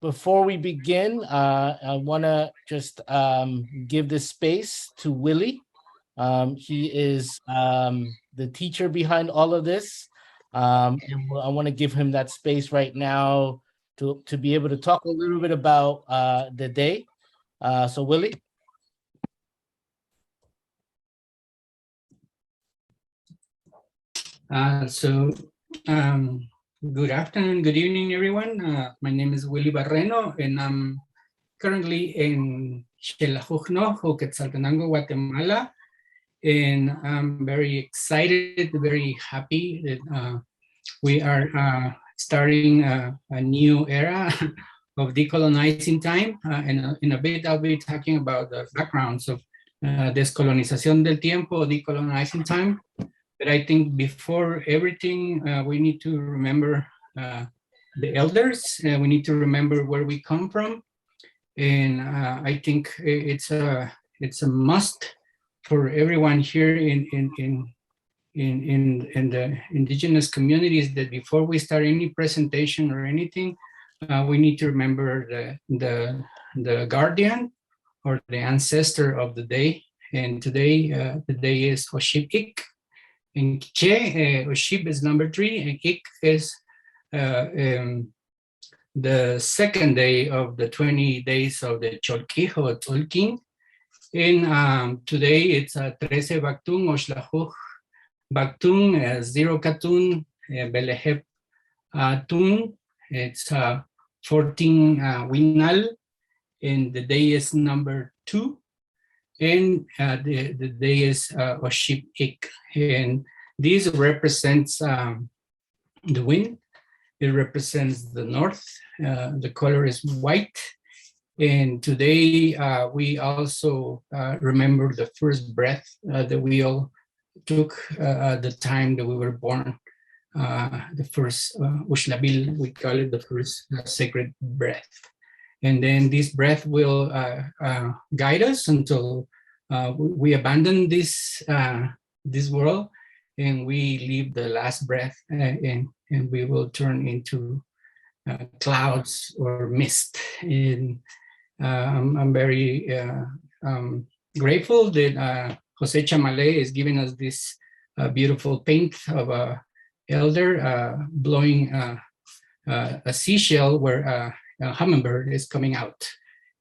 before we begin, I want to just give this space to Willie. He is the teacher behind all of this. And I want to give him that space right now to be able to talk a little bit about the day. So Willie. Good afternoon, good evening, everyone. My name is Willie Barreno, and I'm currently in Xelajuxno, Quetzaltenango, Guatemala. And I'm very excited, very happy that we are starting a new era of decolonizing time. And in a bit, I'll be talking about the backgrounds of descolonización del tiempo, decolonizing time. But I think before everything, we need to remember the elders. We need to remember where we come from, and I think it's a must for everyone here in the indigenous communities that before we start any presentation or anything, we need to remember the guardian or the ancestor of the day. And today, the day is Oship-ik. In Quiche, Oshib is number 3, and Ik is the second day of the 20 days of the Cholquijo Tzolkin. And today it's 13 Baktun, Oshlajuj Baktun, 0 Katun, Belehep Tun. It's 14 Winal, and the day is number 2. And the day is Oship-ik, and this represents the wind. It represents the north. The color is white, and today we also remember the first breath that we all took at the time that we were born. The first Ushlabil, we call it the first sacred breath. And then this breath will guide us until we abandon this world, and we leave the last breath, and we will turn into clouds or mist. And I'm very grateful that Jose Chamale is giving us this beautiful paint of a elder blowing a seashell where a hummingbird is coming out.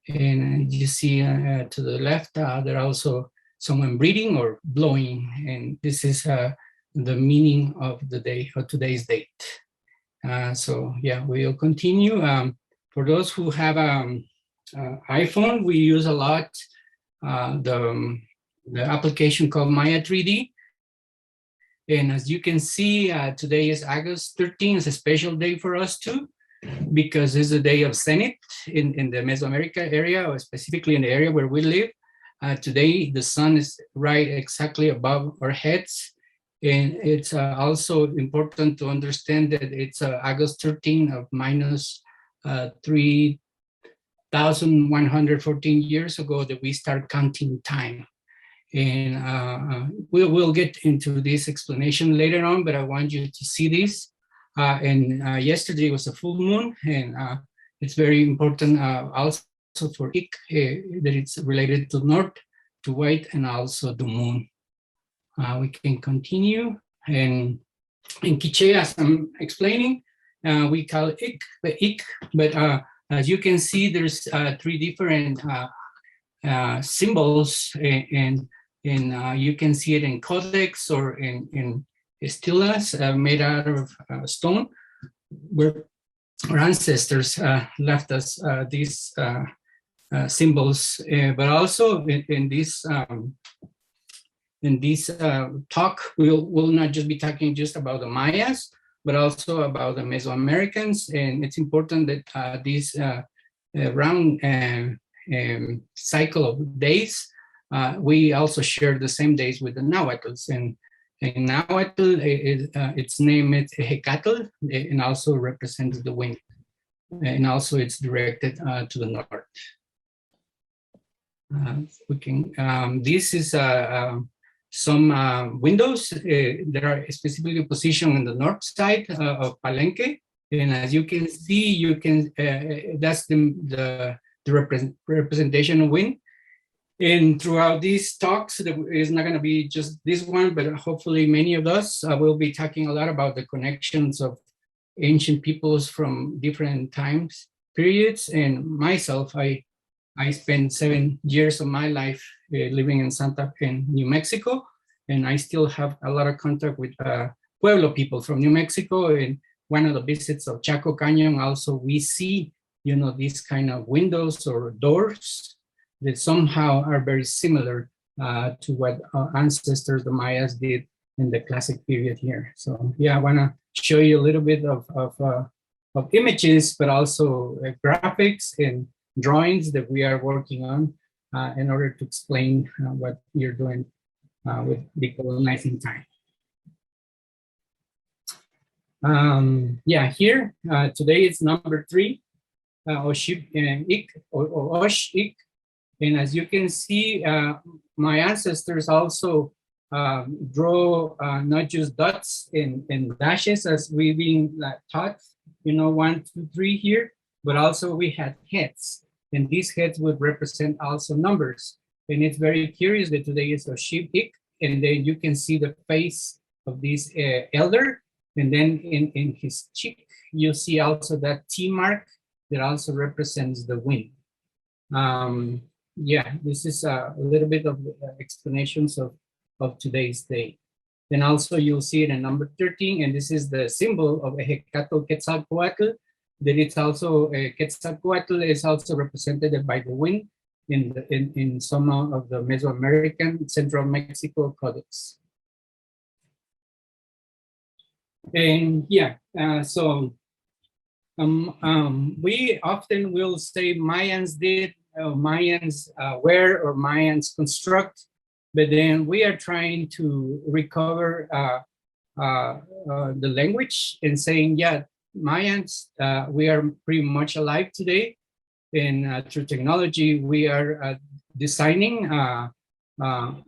And you see to the left, there are also someone breathing or blowing. And this is the meaning of the day, of today's date. So yeah, we'll continue. For those who have iPhone, we use a lot the application called Maya 3D. And as you can see, today is August 13th. It's a special day for us too, because it's the day of Zenith in the Mesoamerica area, or specifically in the area where we live. Today, the sun is right exactly above our heads. And it's also important to understand that it's August 13 of minus 3,114 years ago that we start counting time. And we'll get into this explanation later on, but I want you to see this. And yesterday was a full moon, and it's very important also for Ik that it's related to north, to white, and also the moon. We can continue. And in Quiche, as I'm explaining, we call it Ik, but as you can see, there's 3 different symbols, and you can see it in codex or in stelas made out of stone, where our ancestors left us these symbols. But also in this talk, we'll not just be talking just about the Mayas, but also about the Mesoamericans. And it's important that this round cycle of days, we also share the same days with the Nahuatls. And in Nahuatl, its name is Hecatl, and also represents the wind. And also it's directed to the north. We can. This is some windows that are specifically positioned on the north side of Palenque, And as you can see, that's the representation of wind. And throughout these talks, it's not going to be just this one, but hopefully many of us will be talking a lot about the connections of ancient peoples from different times, periods. And myself, I spent 7 years of my life living in New Mexico, and I still have a lot of contact with Pueblo people from New Mexico. And one of the visits of Chaco Canyon, also we see, these kind of windows or doors that somehow are very similar to what our ancestors, the Mayas, did in the classic period here. So yeah, I want to show you a little bit of images, but also graphics and drawings that we are working on in order to explain what you're doing with decolonizing time. Yeah, here today it's number 3, Oship Ik or Osh Ik. And as you can see, my ancestors also draw not just dots and dashes as we've been taught, 1, 2, 3 here, but also we had heads. And these heads would represent also numbers. And it's very curious that today is Oship Ik, and then you can see the face of this elder. And then in his cheek, you see also that T mark that also represents the wind. Yeah, this is a little bit of explanations of today's day. Then also you'll see it in number 13, and this is the symbol of Ehecatl Quetzalcoatl, that it's also, Quetzalcoatl is also represented by the wind in some of the Mesoamerican Central Mexico codex. And yeah, so we often will say Mayans did, Mayans were, or Mayans construct, but then we are trying to recover the language and saying, yeah, Mayans, we are pretty much alive today. And through technology, we are designing,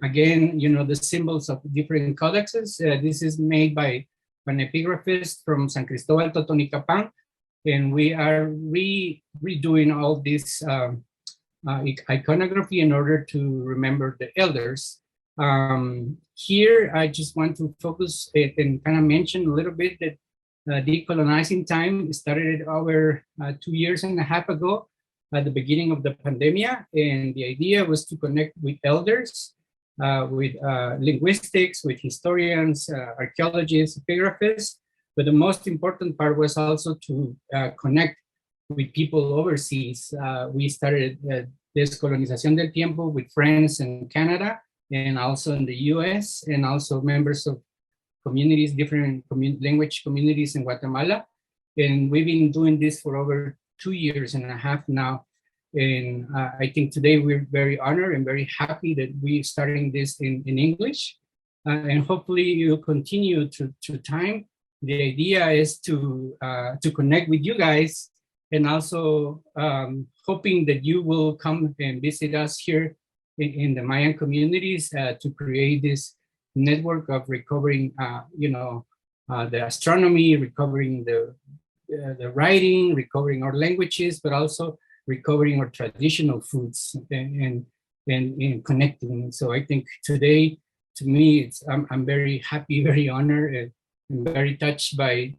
again, the symbols of different codexes. This is made by an epigraphist from San Cristobal Totonicapán, and we are redoing all this iconography in order to remember the elders. Here, I just want to focus and kind of mention a little bit that decolonizing time started over 2.5 years ago at the beginning of the pandemic, and the idea was to connect with elders, with linguistics, with historians, archaeologists, epigraphists, but the most important part was also to connect with people overseas. We started Descolonización del Tiempo with friends in Canada and also in the US, and also members of communities, different language communities in Guatemala. And we've been doing this for over 2.5 years now. And I think today we're very honored and very happy that we're starting this in English. And hopefully you'll continue to time. The idea is to connect with you guys, and also hoping that you will come and visit us here in the Mayan communities to create this network of recovering, the astronomy, recovering the writing, recovering our languages, but also recovering our traditional foods and connecting. So I think today, to me, I'm very happy, very honored, and very touched by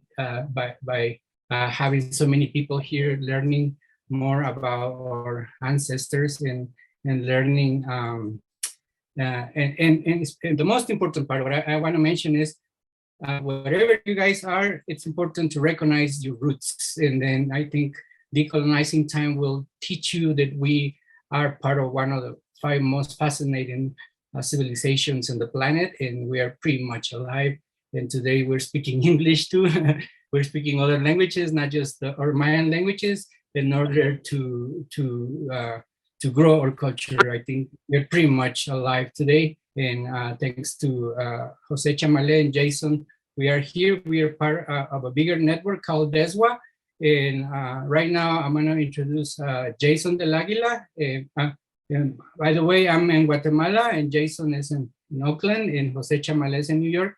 having so many people here learning more about our ancestors and learning. And the most important part, what I want to mention is, wherever you guys are, it's important to recognize your roots. And then I think decolonizing time will teach you that we are part of one of the 5 most fascinating civilizations on the planet, and we are pretty much alive. And today we're speaking English too. We're speaking other languages, not just our Mayan languages, in order to grow our culture. I think we're pretty much alive today. And thanks to Jose Chamale and Jason, we are here. We are part of a bigger network called DESWA. And right now, I'm going to introduce Jason Del Aguila. And by the way, I'm in Guatemala, and Jason is in Oakland, and Jose Chamale is in New York.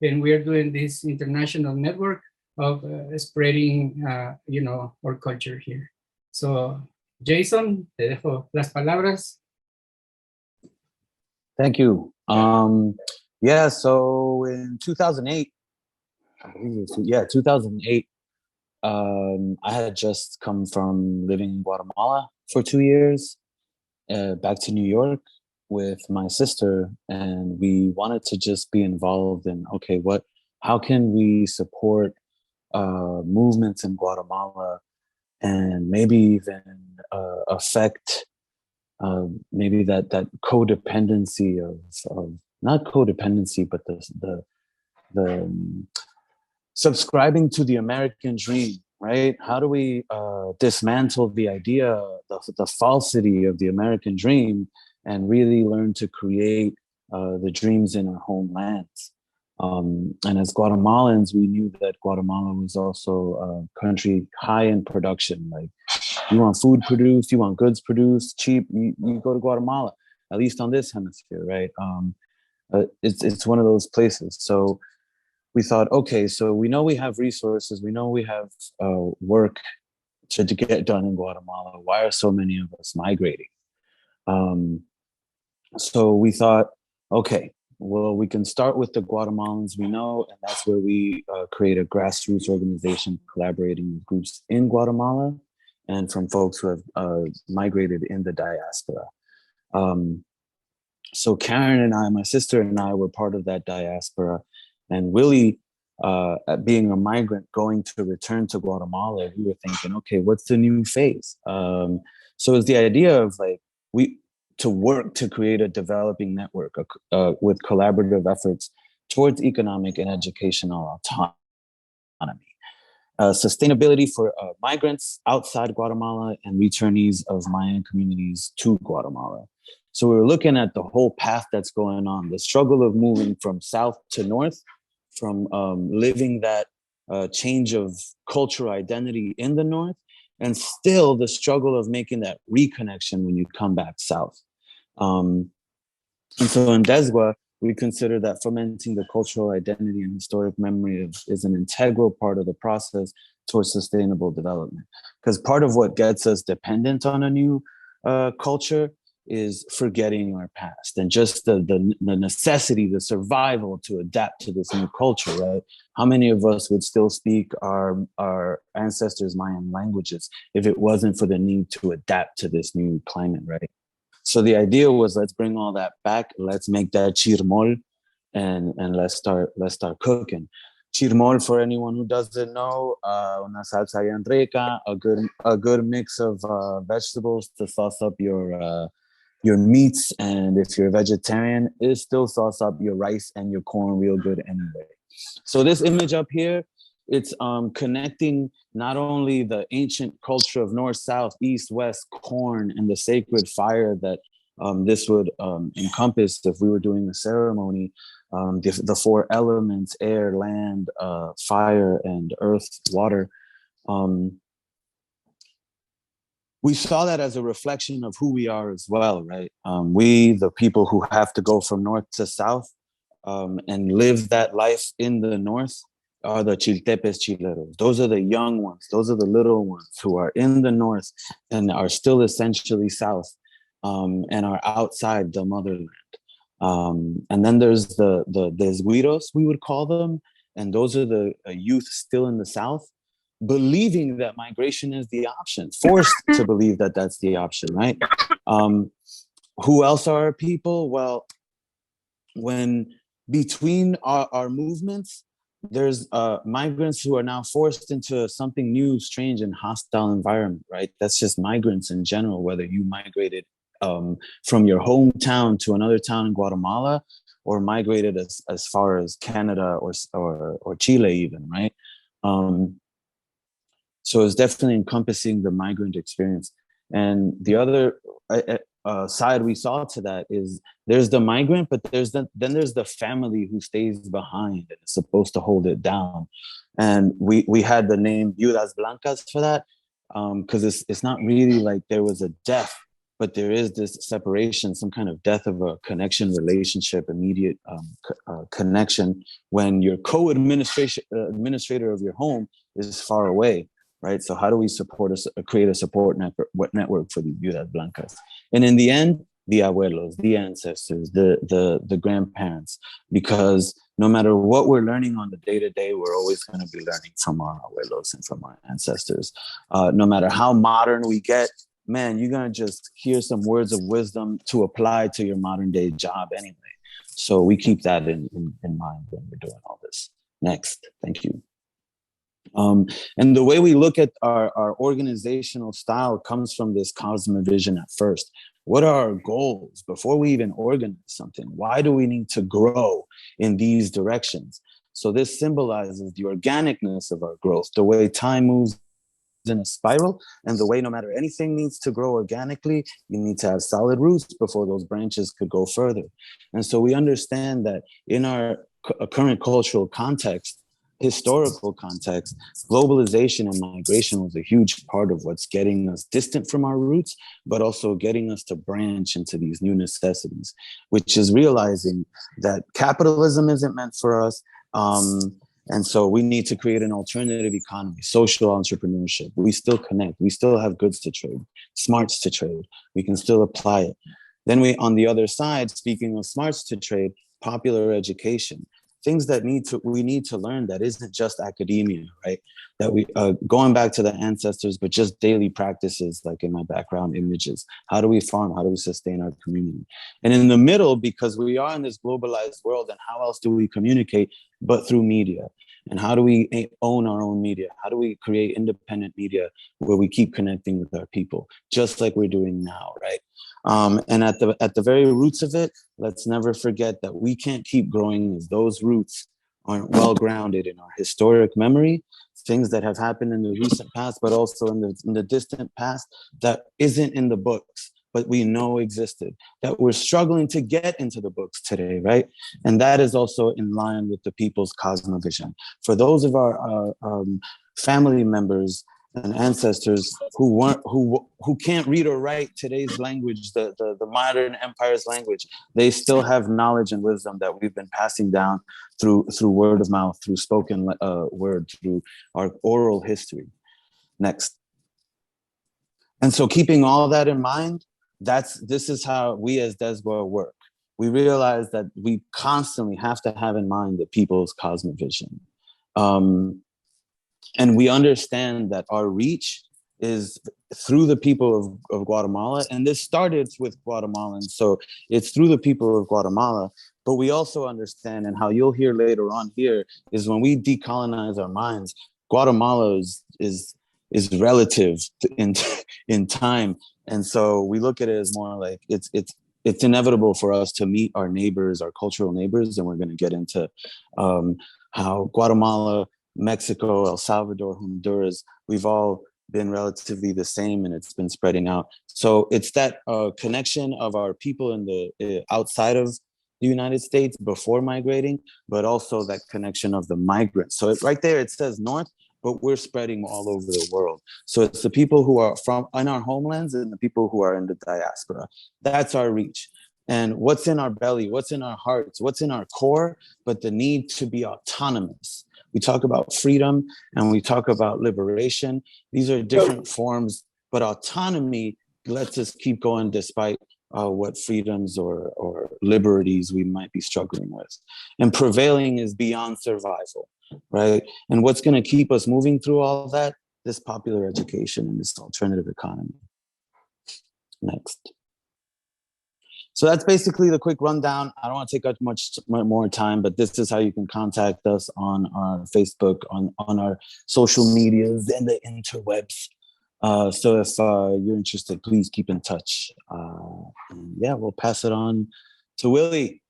And we are doing this international network of spreading, our culture here. So, Jason, te dejo las palabras. Thank you. Yeah, so in 2008, I believe it was, yeah, 2008, I had just come from living in Guatemala for 2 years, back to New York with my sister, and we wanted to just be involved in, okay, how can we support movements in Guatemala and maybe even affect maybe that codependency of not codependency, but the subscribing to the American dream, right? How do we dismantle the idea, the falsity of the American dream, and really learn to create the dreams in our homelands? And as Guatemalans, we knew that Guatemala was also a country high in production. Like, you want food produced, you want goods produced, cheap, you go to Guatemala, at least on this hemisphere, right? It's one of those places. So we thought, okay, so we know we have resources, we know we have work to get done in Guatemala. Why are so many of us migrating? So we thought, okay, well, we can start with the Guatemalans we know, and that's where we create a grassroots organization collaborating with groups in Guatemala and from folks who have migrated in the diaspora. So Karen and I, my sister and I, were part of that diaspora. And Willie, being a migrant going to return to Guatemala, we were thinking, okay, what's the new phase? So it's the idea of like, to work to create a developing network with collaborative efforts towards economic and educational autonomy. Sustainability for migrants outside Guatemala and returnees of Mayan communities to Guatemala. So we're looking at the whole path that's going on, the struggle of moving from south to north, from living that change of cultural identity in the north, and still the struggle of making that reconnection when you come back south. And so in Deswa, we consider that fomenting the cultural identity and historic memory is an integral part of the process towards sustainable development. Because part of what gets us dependent on a new culture is forgetting our past and just the necessity, the survival to adapt to this new culture, right? How many of us would still speak our ancestors' Mayan languages if it wasn't for the need to adapt to this new climate, right? So the idea was, let's bring all that back, let's make that chirmol, and let's start cooking. Chirmol, for anyone who doesn't know, una salsa bien rica, a good mix of vegetables to sauce up your meats, and if you're a vegetarian, it still sauce up your rice and your corn real good anyway. So this image up here, it's connecting not only the ancient culture of north, south, east, west, corn, and the sacred fire that this would encompass if we were doing a ceremony, the four elements, air, land, fire, and earth, water. We saw that as a reflection of who we are as well, right? We, the people who have to go from north to south and live that life in the north, are the chiltepes chileros. Those are the young ones. Those are the little ones who are in the north and are still essentially south, and are outside the motherland. And then there's the esguiros, we would call them, and those are the youth still in the south, believing that migration is the option, forced to believe that that's the option, right? Who else are our people? Well, when between our movements, there's migrants who are now forced into something new, strange, and hostile environment, right? That's just migrants in general, whether you migrated from your hometown to another town in Guatemala, or migrated as far as Canada or Chile even, right? So it's definitely encompassing the migrant experience. And the other side we saw to that is there's the migrant, but then there's the family who stays behind and is supposed to hold it down. And we had the name Viudas Blancas for that, because it's not really like there was a death but there is this separation, some kind of death of a connection, relationship, immediate connection when your administrator of your home is far away, right? So how do we create a support network for these viudas blancas? And in the end, the abuelos, the ancestors, the grandparents, because no matter what we're learning on the day-to-day, we're always going to be learning from our abuelos and from our ancestors. No matter how modern we get, man, you're going to just hear some words of wisdom to apply to your modern day job anyway. So we keep that in mind when we're doing all this. Next, thank you. And the way we look at our organizational style comes from this cosmovision at first. What are our goals before we even organize something? Why do we need to grow in these directions? So this symbolizes the organicness of our growth, the way time moves in a spiral, and the way no matter anything needs to grow organically, you need to have solid roots before those branches could go further. And so we understand that in our current cultural context, historical context, globalization and migration was a huge part of what's getting us distant from our roots, but also getting us to branch into these new necessities, which is realizing that capitalism isn't meant for us. And so we need to create an alternative economy, social entrepreneurship. We still connect. We still have goods to trade, smarts to trade. We can still apply it. Then on the other side, speaking of smarts to trade, popular education. Things that we need to learn that isn't just academia, right? That we, going back to the ancestors, but just daily practices, like in my background images. How do we farm? How do we sustain our community? And in the middle, because we are in this globalized world, and how else do we communicate but through media? And how do we own our own media? How do we create independent media where we keep connecting with our people, just like we're doing now, right? And at the very roots of it, let's never forget that we can't keep growing if those roots aren't well grounded in our historic memory, things that have happened in the recent past, but also in the distant past that isn't in the books, but we know existed, that we're struggling to get into the books today, right? And that is also in line with the people's cosmovision. For those of our family members and ancestors who can't read or write today's language, the modern empire's language, they still have knowledge and wisdom that we've been passing down through word of mouth, through spoken word, through our oral history. Next. And so keeping all that in mind, this is how we as Desbois work. We realize that we constantly have to have in mind the people's cosmovision. And we understand that our reach is through the people of Guatemala. And this started with Guatemalans. So it's through the people of Guatemala. But we also understand, and how you'll hear later on here, is when we decolonize our minds, Guatemala is relative in time. And so we look at it as more like it's inevitable for us to meet our neighbors, our cultural neighbors. And we're going to get into how Guatemala, Mexico, El Salvador, Honduras, we've all been relatively the same, and it's been spreading out. So it's that connection of our people in the outside of the United States before migrating, but also that connection of the migrants. So right there, it says North, but we're spreading all over the world. So it's the people who are from in our homelands and the people who are in the diaspora. That's our reach. And what's in our belly, what's in our hearts, what's in our core, but the need to be autonomous. We talk about freedom and we talk about liberation. These are different forms, but autonomy lets us keep going despite what freedoms or liberties we might be struggling with. And prevailing is beyond survival, right? And what's going to keep us moving through all that? This popular education and this alternative economy. Next. So that's basically the quick rundown. I don't want to take up much more time, but this is how you can contact us on our Facebook, on our social medias and the interwebs. So if you're interested, please keep in touch. Yeah, we'll pass it on to Willie.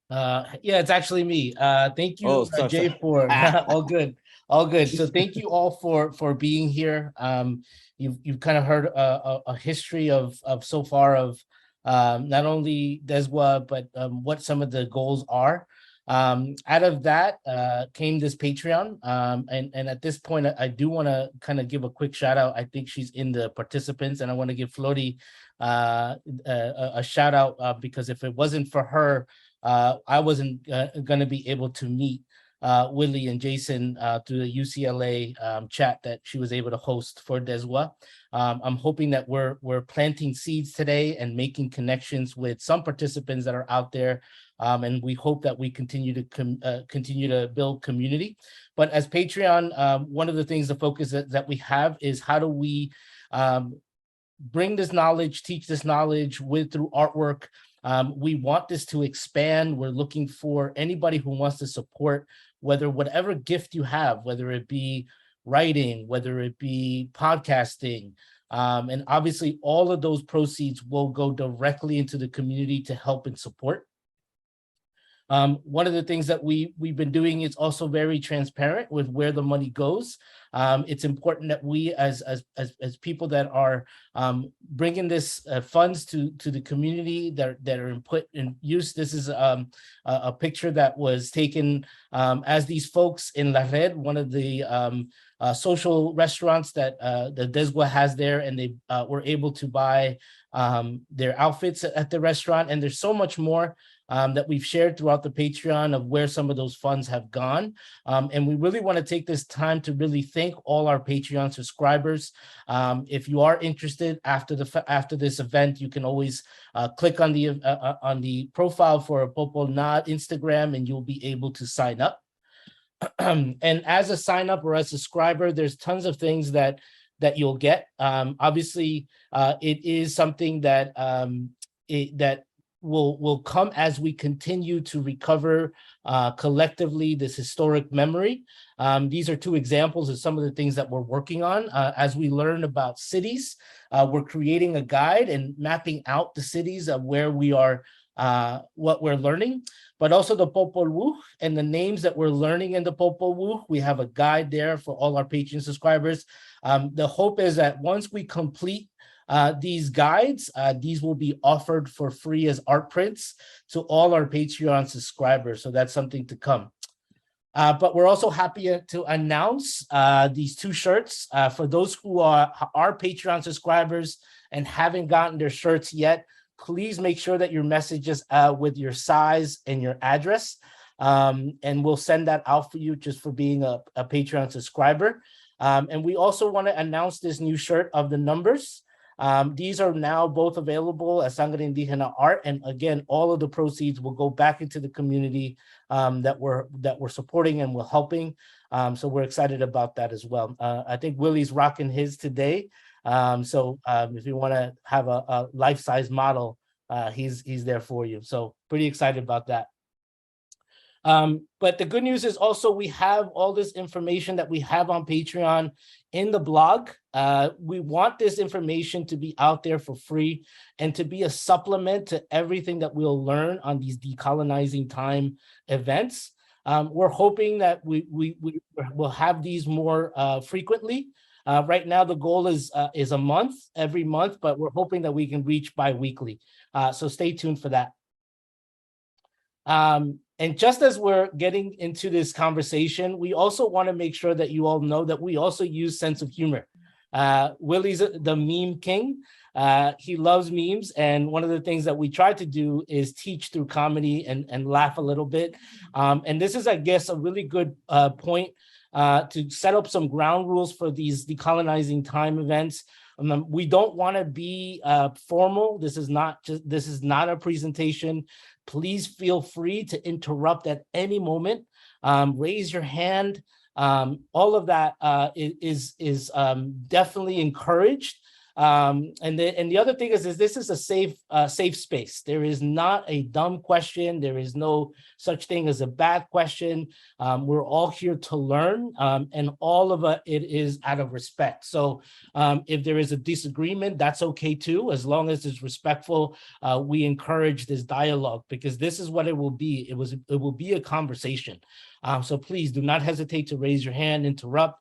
Yeah, it's actually me. Thank you, Jay, for all good. So thank you all for being here. You've kind of heard a history of so far of not only Desbois, but what some of the goals are. Out of that came this Patreon. And at this point, I do want to kind of give a quick shout out. I think she's in the participants, and I want to give Flori a shout out because if it wasn't for her, I wasn't going to be able to meet Willie and Jason through the UCLA chat that she was able to host for Deswa. I'm hoping that we're planting seeds today and making connections with some participants that are out there. And we hope that we continue to build community. But as Patreon, one of the things, the focus that we have is how do we bring this knowledge, teach this knowledge through artwork. We want this to expand. We're looking for anybody who wants to support, whatever gift you have, whether it be writing, whether it be podcasting. And obviously all of those proceeds will go directly into the community to help and support. One of the things that we've been doing is also very transparent with where the money goes. It's important that we, as people that are bringing this funds to the community that are put in use. This is a picture that was taken as these folks in La Red, one of the social restaurants that the Deswa has there, and they were able to buy their outfits at the restaurant. And there's so much more that we've shared throughout the Patreon of where some of those funds have gone. And we really want to take this time to really thank all our Patreon subscribers. If you are interested after this event, you can always click on the profile for Popo Na Instagram, and you'll be able to sign up. And as a sign up or a subscriber, there's tons of things that you'll get. Obviously, it is something that will come as we continue to recover collectively this historic memory. These are two examples of some of the things that we're working on. As we learn about cities, we're creating a guide and mapping out the cities of where we are, what we're learning, but also the Popol Vuh and the names that we're learning in the Popol Vuh. We have a guide there for all our Patreon subscribers. The hope is that once we complete these guides, these will be offered for free as art prints to all our Patreon subscribers. So that's something to come. But we're also happy to announce these two shirts. For those who are Patreon subscribers and haven't gotten their shirts yet, please make sure that your messages with your size and your address. And we'll send that out for you just for being a Patreon subscriber. And we also want to announce this new shirt of the numbers. These are now both available as Sangre Indígena art, and again, all of the proceeds will go back into the community that we're supporting and we're helping. So we're excited about that as well. I think Willie's rocking his today. So if you want to have a life-size model, he's there for you. So pretty excited about that. But the good news is also we have all this information that we have on Patreon in the blog. We want this information to be out there for free and to be a supplement to everything that we'll learn on these decolonizing time events. We're hoping that we will have these more frequently. Right now, the goal is a month, every month, but we're hoping that we can reach bi-weekly. So stay tuned for that. And just as we're getting into this conversation, we also want to make sure that you all know that we also use sense of humor. Willie's the meme king. He loves memes. And one of the things that we try to do is teach through comedy and laugh a little bit. And this is, I guess, a really good point to set up some ground rules for these decolonizing time events. We don't want to be formal. This is not a presentation. Please feel free to interrupt at any moment. Raise your hand. All of that is definitely encouraged. And the other thing is this is a safe space. There is not a dumb question. There is no such thing as a bad question. We're all here to learn, and all of it is out of respect. So if there is a disagreement, that's okay too, as long as it's respectful. We encourage this dialogue because this is what it will be. It will be a conversation. So please do not hesitate to raise your hand, interrupt.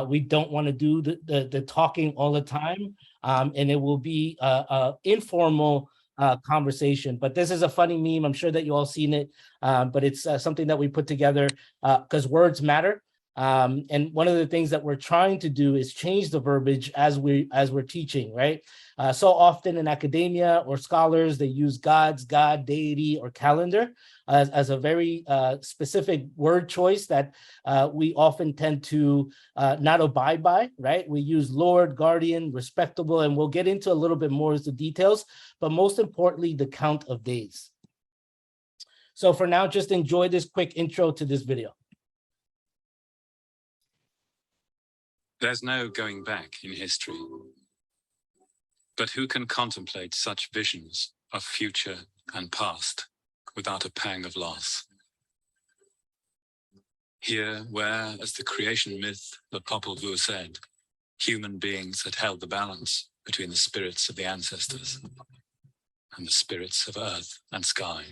We don't want to do the talking all the time. And it will be informal conversation. But this is a funny meme. I'm sure that you all seen it, but it's something that we put together because words matter. And one of the things that we're trying to do is change the verbiage as we're teaching, right? So often in academia or scholars, they use gods, God, deity, or calendar as a very specific word choice that we often tend to not abide by, right? We use Lord, guardian, respectable, and we'll get into a little bit more of the details, but most importantly, the count of days. So for now, just enjoy this quick intro to this video. There's no going back in history. But who can contemplate such visions of future and past without a pang of loss? Here, where, as the creation myth of Popol Vuh said, human beings had held the balance between the spirits of the ancestors and the spirits of earth and sky.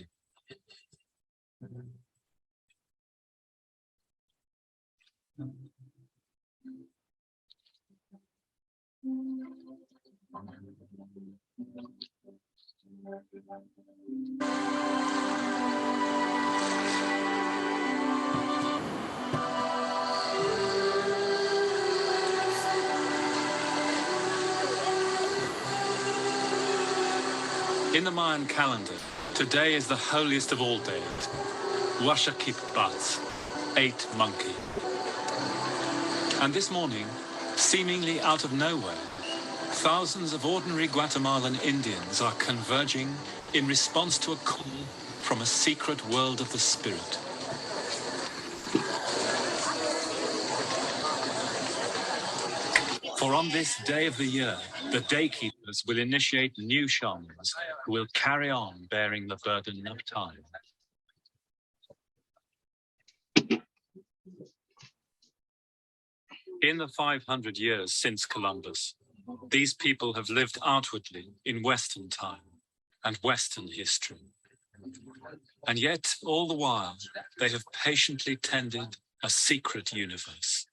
In the Mayan calendar, today is the holiest of all days, Washakip Bats, 8 monkey. And this morning, seemingly out of nowhere, thousands of ordinary Guatemalan Indians are converging in response to a call from a secret world of the spirit. For on this day of the year, the daykeepers will initiate new shamans who will carry on bearing the burden of time. In the 500 years since Columbus, these people have lived outwardly in Western time and Western history. And yet, all the while, they have patiently tended a secret universe.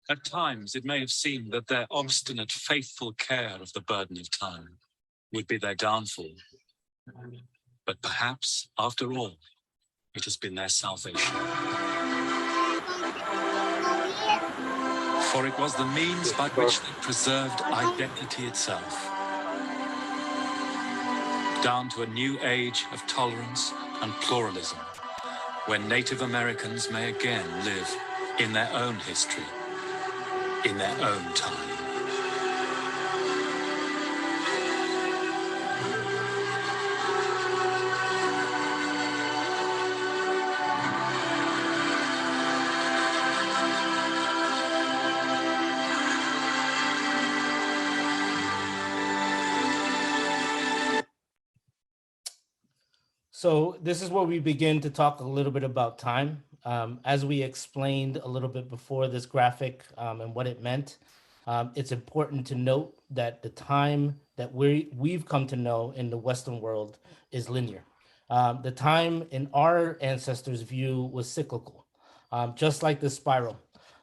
At times, it may have seemed that their obstinate, faithful care of the burden of time would be their downfall. But perhaps, after all, it has been their salvation. For it was the means by which they preserved identity itself, down to a new age of tolerance and pluralism, when Native Americans may again live in their own history, in their own time. So this is where we begin to talk a little bit about time. As we explained a little bit before this graphic and what it meant, it's important to note that the time that we've come to know in the Western world is linear. The time in our ancestors' view was cyclical, just like the spiral.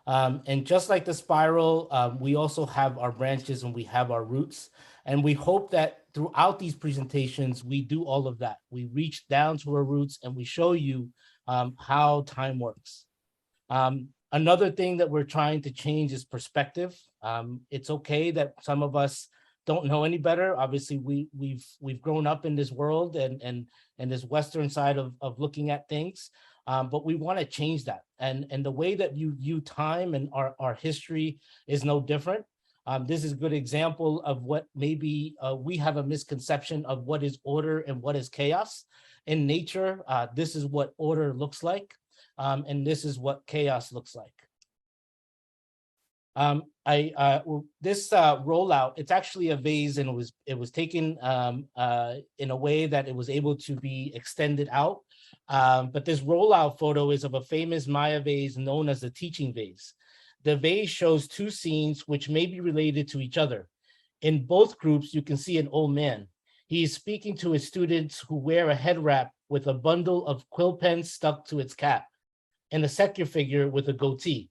And just like the spiral, we also have our branches and we have our roots. And we hope that throughout these presentations, we do all of that. We reach down to our roots and we show you how time works. Another thing that we're trying to change is perspective. It's okay that some of us don't know any better. Obviously, we've grown up in this world and this Western side of looking at things, but we want to change that. And the way that you view time and our history is no different. This is a good example of what maybe we have a misconception of what is order and what is chaos. In nature, this is what order looks like, and this is what chaos looks like. This rollout, it's actually a vase, and it was taken in a way that it was able to be extended out. But this rollout photo is of a famous Maya vase known as the teaching vase. The vase shows two scenes which may be related to each other. In both groups, you can see an old man. He is speaking to his students who wear a head wrap with a bundle of quill pens stuck to its cap, and a secular figure with a goatee.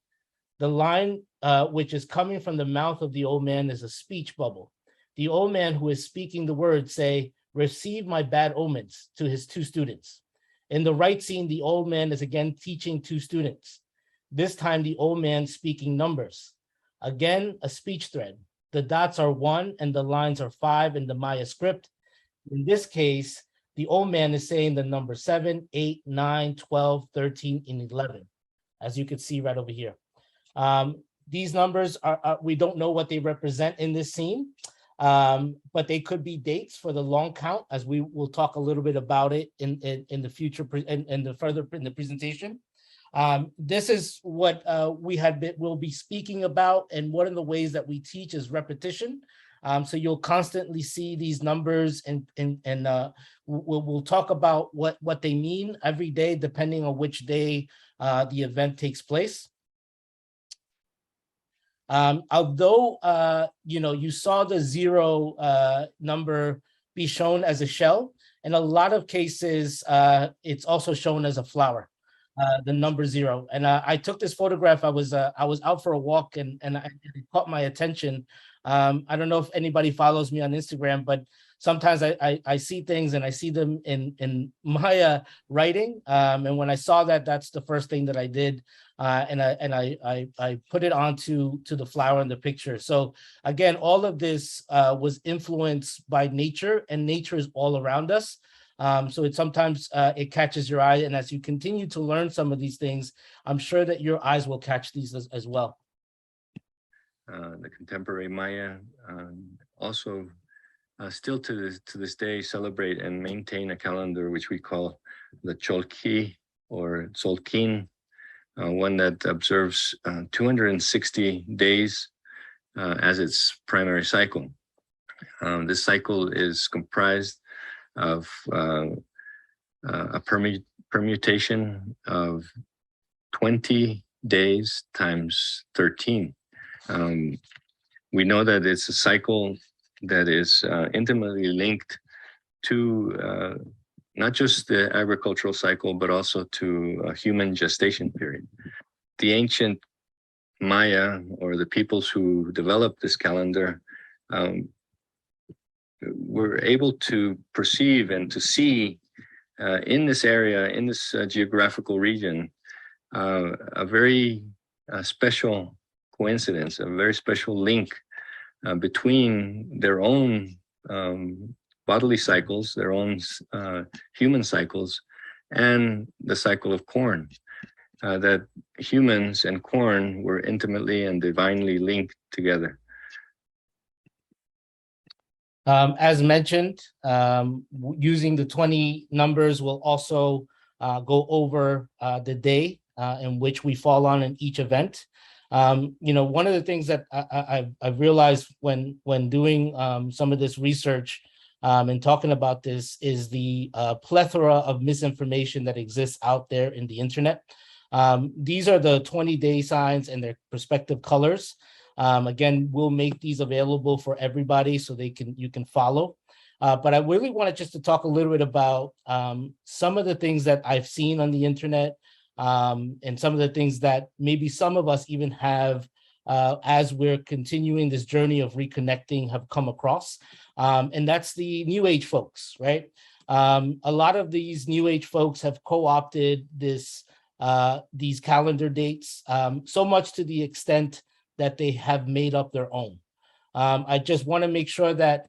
The line which is coming from the mouth of the old man, is a speech bubble. The old man who is speaking the words say, "Receive my bad omens," to his two students. In the right scene, the old man is again teaching two students. This time, the old man speaking numbers. Again, a speech thread. The dots are 1 and the lines are 5 in the Maya script. In this case, the old man is saying the number 7, 8, 9, 12, 13, and 11, as you can see right over here. These numbers are we don't know what they represent in this scene, but they could be dates for the long count, as we will talk a little bit about it in the future in the presentation. This is what we'll be speaking about, and one of the ways that we teach is repetition. So you'll constantly see these numbers, and we'll talk about what they mean every day, depending on which day the event takes place. Although you saw the 0 number be shown as a shell, in a lot of cases it's also shown as a flower, the number 0. And I took this photograph. I was out for a walk, and it caught my attention. I don't know if anybody follows me on Instagram, but sometimes I see things and I see them in Maya writing. And when I saw that, that's the first thing that I did. And I put it onto the flower in the picture. So again, all of this was influenced by nature, and nature is all around us. So it sometimes it catches your eye. And as you continue to learn some of these things, I'm sure that your eyes will catch these as well. The contemporary Maya also still to this day celebrate and maintain a calendar which we call the Cholki or Tzolkin, one that observes 260 days as its primary cycle. This cycle is comprised of a permutation of 20 days times 13. We know that it's a cycle that is intimately linked to not just the agricultural cycle, but also to a human gestation period. The ancient Maya, or the peoples who developed this calendar, were able to perceive and to see in this area, in this geographical region, a very special coincidence, a very special link between their own bodily cycles, their own human cycles, and the cycle of corn. That humans and corn were intimately and divinely linked together. As mentioned, using the 20 numbers, we'll also go over the day in which we fall on in each event. One of the things that I've realized when doing some of this research and talking about this is the plethora of misinformation that exists out there in the internet. These are the 20-day signs and their respective colors. Again, we'll make these available for everybody so you can follow. But I really wanted just to talk a little bit about some of the things that I've seen on the internet, and some of the things that maybe some of us even have, as we're continuing this journey of reconnecting, have come across. And that's the New Age folks, right? A lot of these New Age folks have co-opted these calendar dates, so much to the extent that they have made up their own. I just want to make sure that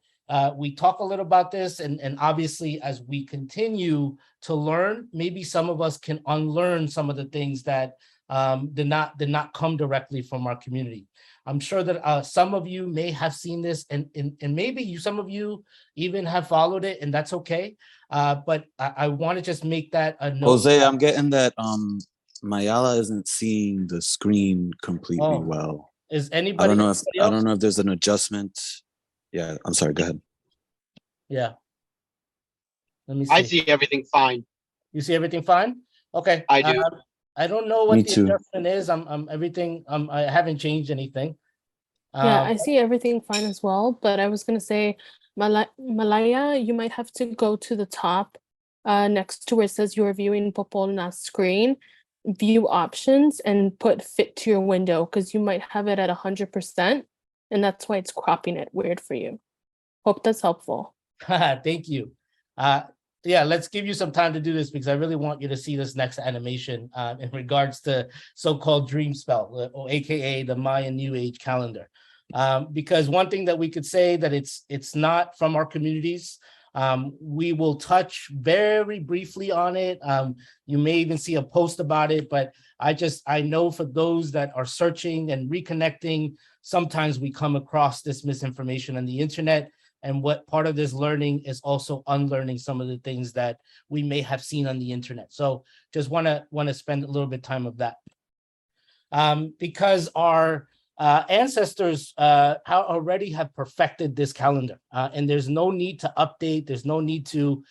we talk a little about this, and obviously as we continue to learn, maybe some of us can unlearn some of the things that did not come directly from our community. I'm sure that some of you may have seen this, and maybe some of you even have followed it, and that's okay. But I want to just make that a note. Jose, I'm getting that Mayala isn't seeing the screen completely well. Is anybody? I don't know if there's an adjustment. Yeah, I'm sorry. Go ahead. Yeah. Let me see. I see everything fine. You see everything fine? Okay. I do. I don't know what Me the too. adjustment is. I haven't changed anything. Yeah, I see everything fine as well. But I was gonna say, Malaya, you might have to go to the top, next to where it says you're viewing Popolna's screen, view options and put fit to your window, because you might have it at 100%, and that's why it's cropping it weird for you. Hope that's helpful. Thank you. Yeah, let's give you some time to do this because I really want you to see this next animation in regards to so-called dream spell, or AKA the Mayan New Age calendar. Because one thing that we could say that it's not from our communities. We will touch very briefly on it. You may even see a post about it, but I know for those that are searching and reconnecting, sometimes we come across this misinformation on the internet. And what part of this learning is also unlearning some of the things that we may have seen on the internet. So just want to spend a little bit of time of that. Because our ancestors already have perfected this calendar, and there's no need to update. There's no need to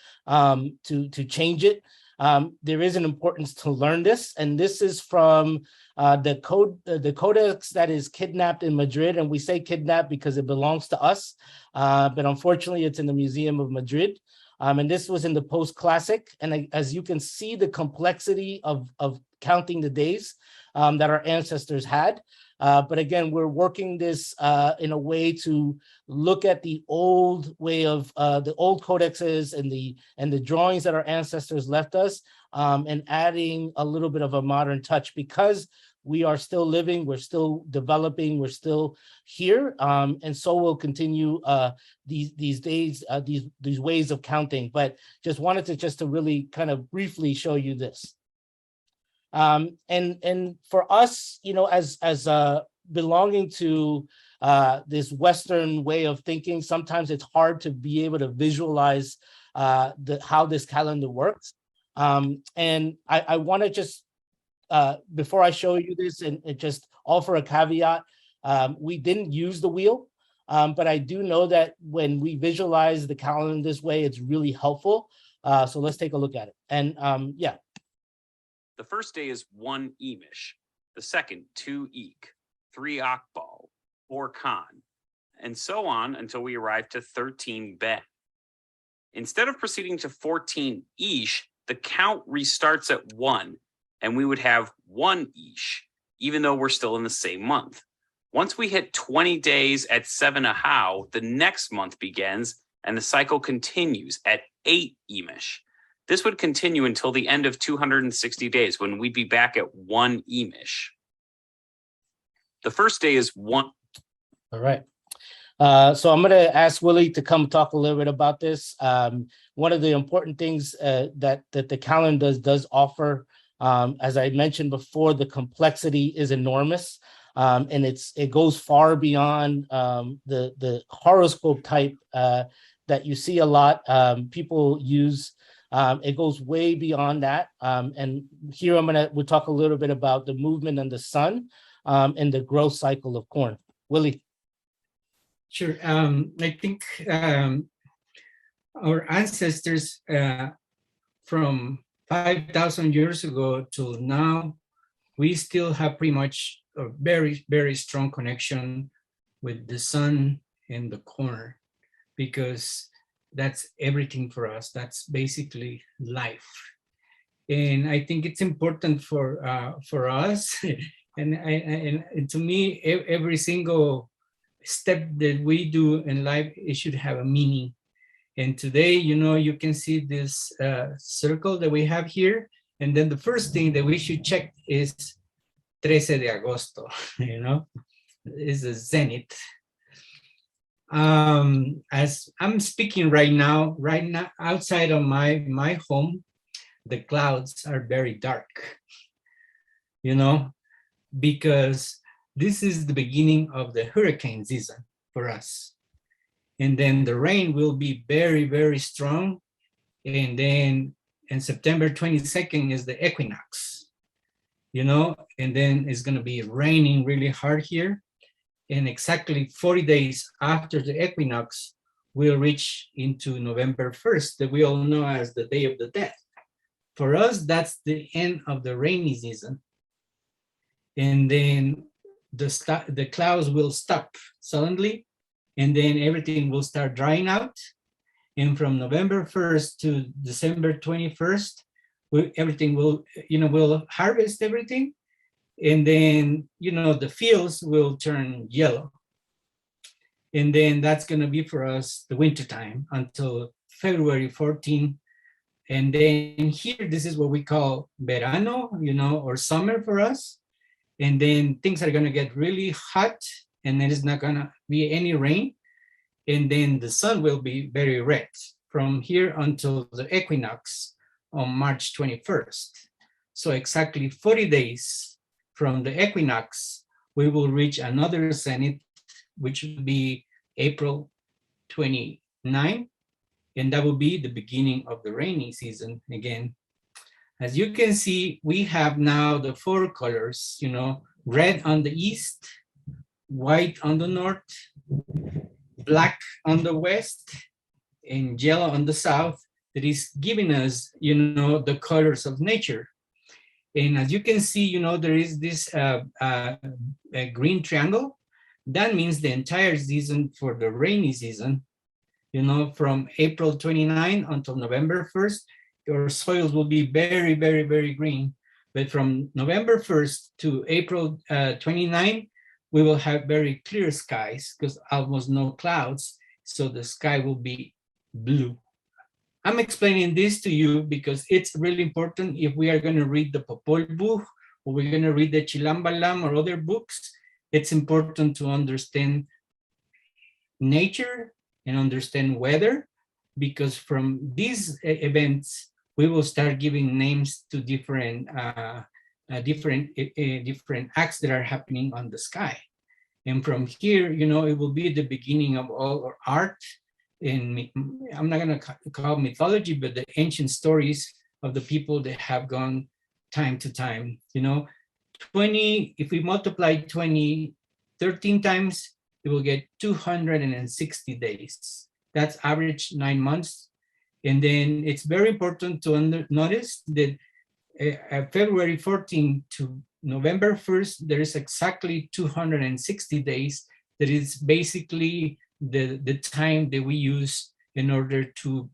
change it. There is an importance to learn this, and this is from the codex that is kidnapped in Madrid, and we say kidnapped because it belongs to us, but unfortunately it's in the Museum of Madrid, and this was in the post-classic, and as you can see the complexity of counting the days that our ancestors had. But again, we're working this in a way to look at the old way of the old codexes and the drawings that our ancestors left us, and adding a little bit of a modern touch, because we are still living, we're still developing, we're still here, and so we'll continue these days, these ways of counting. But just wanted to really kind of briefly show you this. And for us, you know, as belonging to this Western way of thinking, sometimes it's hard to be able to visualize how this calendar works. And I want to just, before I show you this, and just offer a caveat, we didn't use the wheel, but I do know that when we visualize the calendar this way, it's really helpful. So let's take a look at it. And yeah. The first day is 1 Emish, the second 2 Eek, 3 Akbal, 4 Khan, and so on until we arrive to 13 Ben. Instead of proceeding to 14 Ish, the count restarts at 1, and we would have 1 Ish, even though we're still in the same month. Once we hit 20 days at 7 Ahau, the next month begins, and the cycle continues at 8 Emish. This would continue until the end of 260 days, when we'd be back at 1 Emish. The first day is 1. All right. So I'm going to ask Willie to come talk a little bit about this. One of the important things that the calendar does offer, as I mentioned before, the complexity is enormous, and it goes far beyond the horoscope type that you see a lot people use. It goes way beyond that. And here we'll talk a little bit about the movement on the sun and the growth cycle of corn. Willie. Sure. I think our ancestors from 5,000 years ago till now, we still have pretty much a very, very strong connection with the sun and the corn, because that's everything for us. That's basically life. And I think it's important for us. and to me, every single step that we do in life, it should have a meaning. And today, you know, you can see this circle that we have here. And then the first thing that we should check is 13 de agosto, you know, is the zenith. As I'm speaking right now, outside of my home, the clouds are very dark, you know, because this is the beginning of the hurricane season for us. And then the rain will be very, very strong. And then in September 22nd is the equinox, you know, and then it's going to be raining really hard here. And exactly 40 days after the equinox, we'll reach into November 1st, that we all know as the Day of the Dead. For us, that's the end of the rainy season. And then the clouds will stop suddenly, and then everything will start drying out. And from November 1st to December 21st, everything will, we'll harvest everything, and then, the fields will turn yellow. And then that's going to be for us the winter time until February 14. And then here, this is what we call verano, or summer for us. And then things are going to get really hot, and then it's not going to be any rain. And then the sun will be very red from here until the equinox on March 21st. So exactly 40 days from the equinox, we will reach another zenith, which will be April 29, and that will be the beginning of the rainy season again. As you can see, we have now the 4 colors, red on the east, white on the north, black on the west, and yellow on the south, that is giving us, the colors of nature. And as you can see, there is this green triangle. That means the entire season for the rainy season, from April 29 until November 1st, your soils will be very, very, very green. But from November 1st to April 29, we will have very clear skies because almost no clouds. So the sky will be blue. I'm explaining this to you because it's really important if we are going to read the Popol Vuh, or we're going to read the Chilambalam or other books. It's important to understand nature and understand weather, because from these events, we will start giving names to different acts that are happening on the sky. And from here, it will be the beginning of all our art. And I'm not going to call mythology, but the ancient stories of the people that have gone time to time. 20, if we multiply 20 13 times, it will get 260 days. That's average 9 months. And then it's very important to notice that February 14 to November 1st, there is exactly 260 days. That is basically the time that we use in order to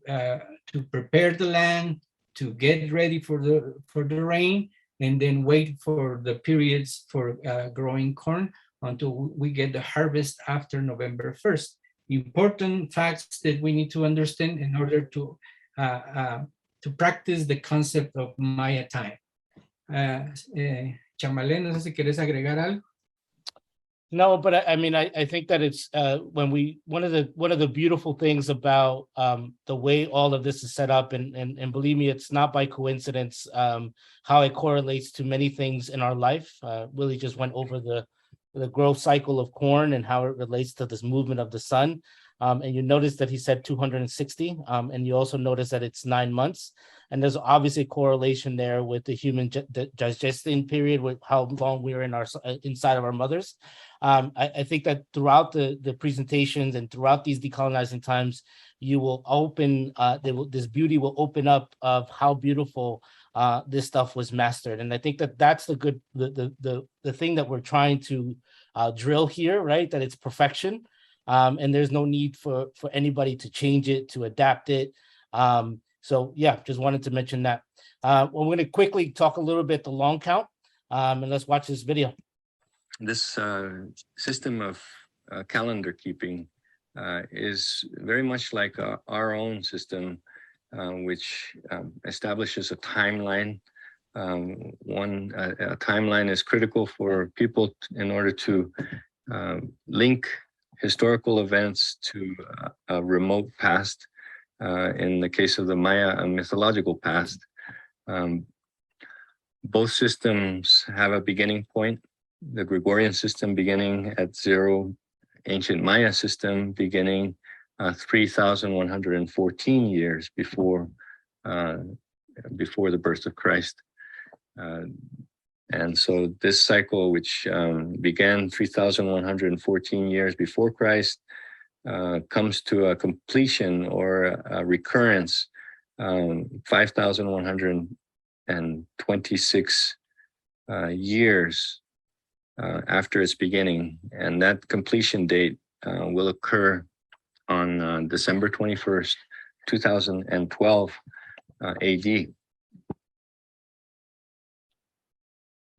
prepare the land, to get ready for the rain, and then wait for the periods for growing corn until we get the harvest after November 1st. Important facts that we need to understand in order to practice the concept of Maya time. Chamale, no sé si quieres agregar algo. No, but I think that it's one of the beautiful things about the way all of this is set up, and believe me, it's not by coincidence how it correlates to many things in our life. Willie just went over the growth cycle of corn and how it relates to this movement of the sun. And you notice that he said 260, and you also notice that it's 9 months. And there's obviously a correlation there with the human digestion period, with how long we are inside of our mothers. I think that throughout the presentations and throughout these decolonizing times, you will open, this beauty will open up of how beautiful this stuff was mastered. And I think that that's the thing that we're trying to drill here, right? That it's perfection. And there's no need for anybody to change it, to adapt it. So yeah, just wanted to mention that. We're going to quickly talk a little bit the long count, and let's watch this video. This system of calendar keeping is very much like our own system, which establishes a timeline. A timeline is critical for people in order to link historical events to a remote past. In the case of the Maya, a mythological past. Both systems have a beginning point. The Gregorian system beginning at 0, ancient Maya system beginning 3,114 years before the birth of Christ. And so this cycle, which began 3,114 years before Christ, comes to a completion or a recurrence 5,126 years after its beginning. And that completion date will occur on December 21st, 2012 AD.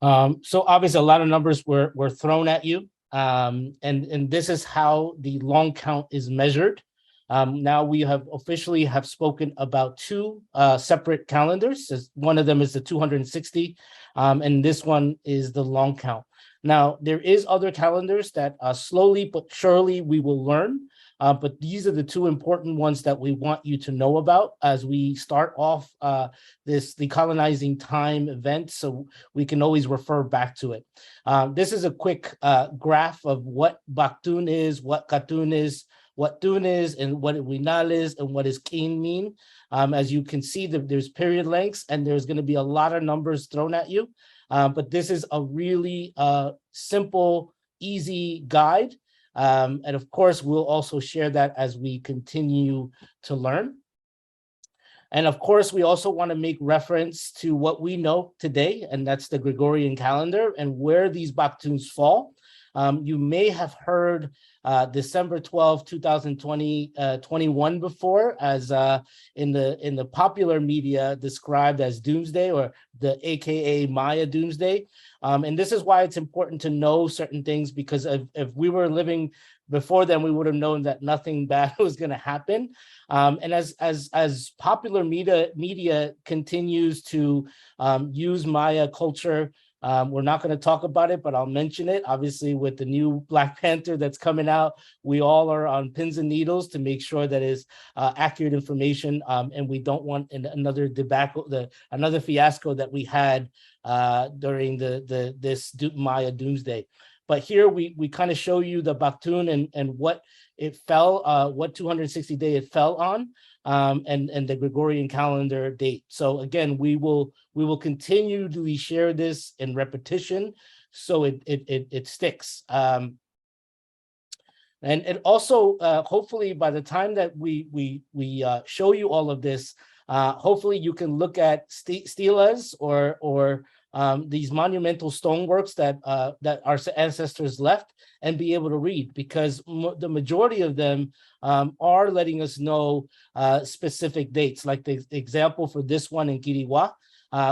So obviously a lot of numbers were thrown at you. And this is how the long count is measured. Now we have officially have spoken about two separate calendars. One of them is the 260, and this one is the long count. Now there is other calendars that slowly but surely we will learn. But these are the two important ones that we want you to know about as we start off this Decolonizing Time event, so we can always refer back to it. This is a quick graph of what Baktun is, what Katun is, what Tun is, and what Winal is, and what is Keen mean. As you can see, there's period lengths, and there's going to be a lot of numbers thrown at you. But this is a really simple, easy guide. And of course, we'll also share that as we continue to learn. And of course, we also want to make reference to what we know today, and that's the Gregorian calendar and where these Baktuns fall. You may have heard December 12, 2021 before, as in the popular media described as Doomsday, or the AKA Maya Doomsday. And this is why it's important to know certain things, because if we were living before then, we would have known that nothing bad was going to happen. And as popular media continues to use Maya culture, we're not going to talk about it, but I'll mention it. Obviously, with the new Black Panther that's coming out, we all are on pins and needles to make sure that is accurate information, and we don't want another debacle, another fiasco that we had during this Maya Doomsday. But here we kind of show you the Baktun and what it fell, what 260 day it fell on, and the Gregorian calendar date. So again, we will continually share this in repetition, so it sticks. And it also hopefully by the time that we show you all of this, hopefully you can look at stelas or these monumental stoneworks that our ancestors left and be able to read, because the majority of them are letting us know specific dates, like the example for this one in Kiriwa,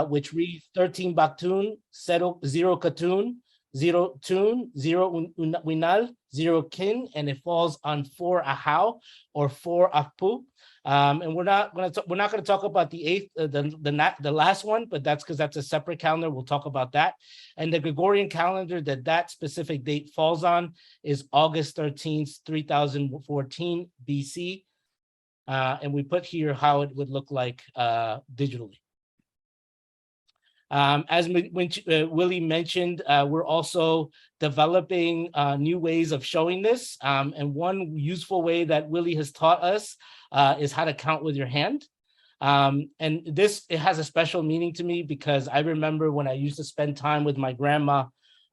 which reads 13 Baktun, 0 Katun, 0 Tun, 0 Winal, 0 Kin, and it falls on 4 Ahau or 4 Apu. And we're not going to talk about the eighth, the last one, but that's because that's a separate calendar. We'll talk about that. And the Gregorian calendar that specific date falls on is August 13th, 3014 BC. And we put here how it would look like digitally. As Willie mentioned, we're also developing new ways of showing this. And one useful way that Willie has taught us is how to count with your hand. And it has a special meaning to me, because I remember when I used to spend time with my grandma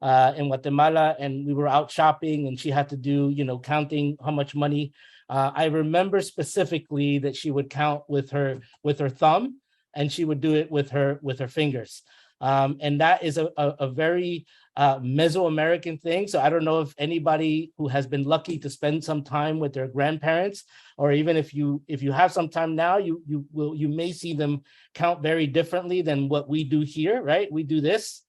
in Guatemala, and we were out shopping and she had to do, counting how much money. I remember specifically that she would count with her thumb, and she would do it with her fingers. And that is a very Mesoamerican thing. So I don't know if anybody who has been lucky to spend some time with their grandparents, or even if you have some time now, you may see them count very differently than what we do here, right? We do this,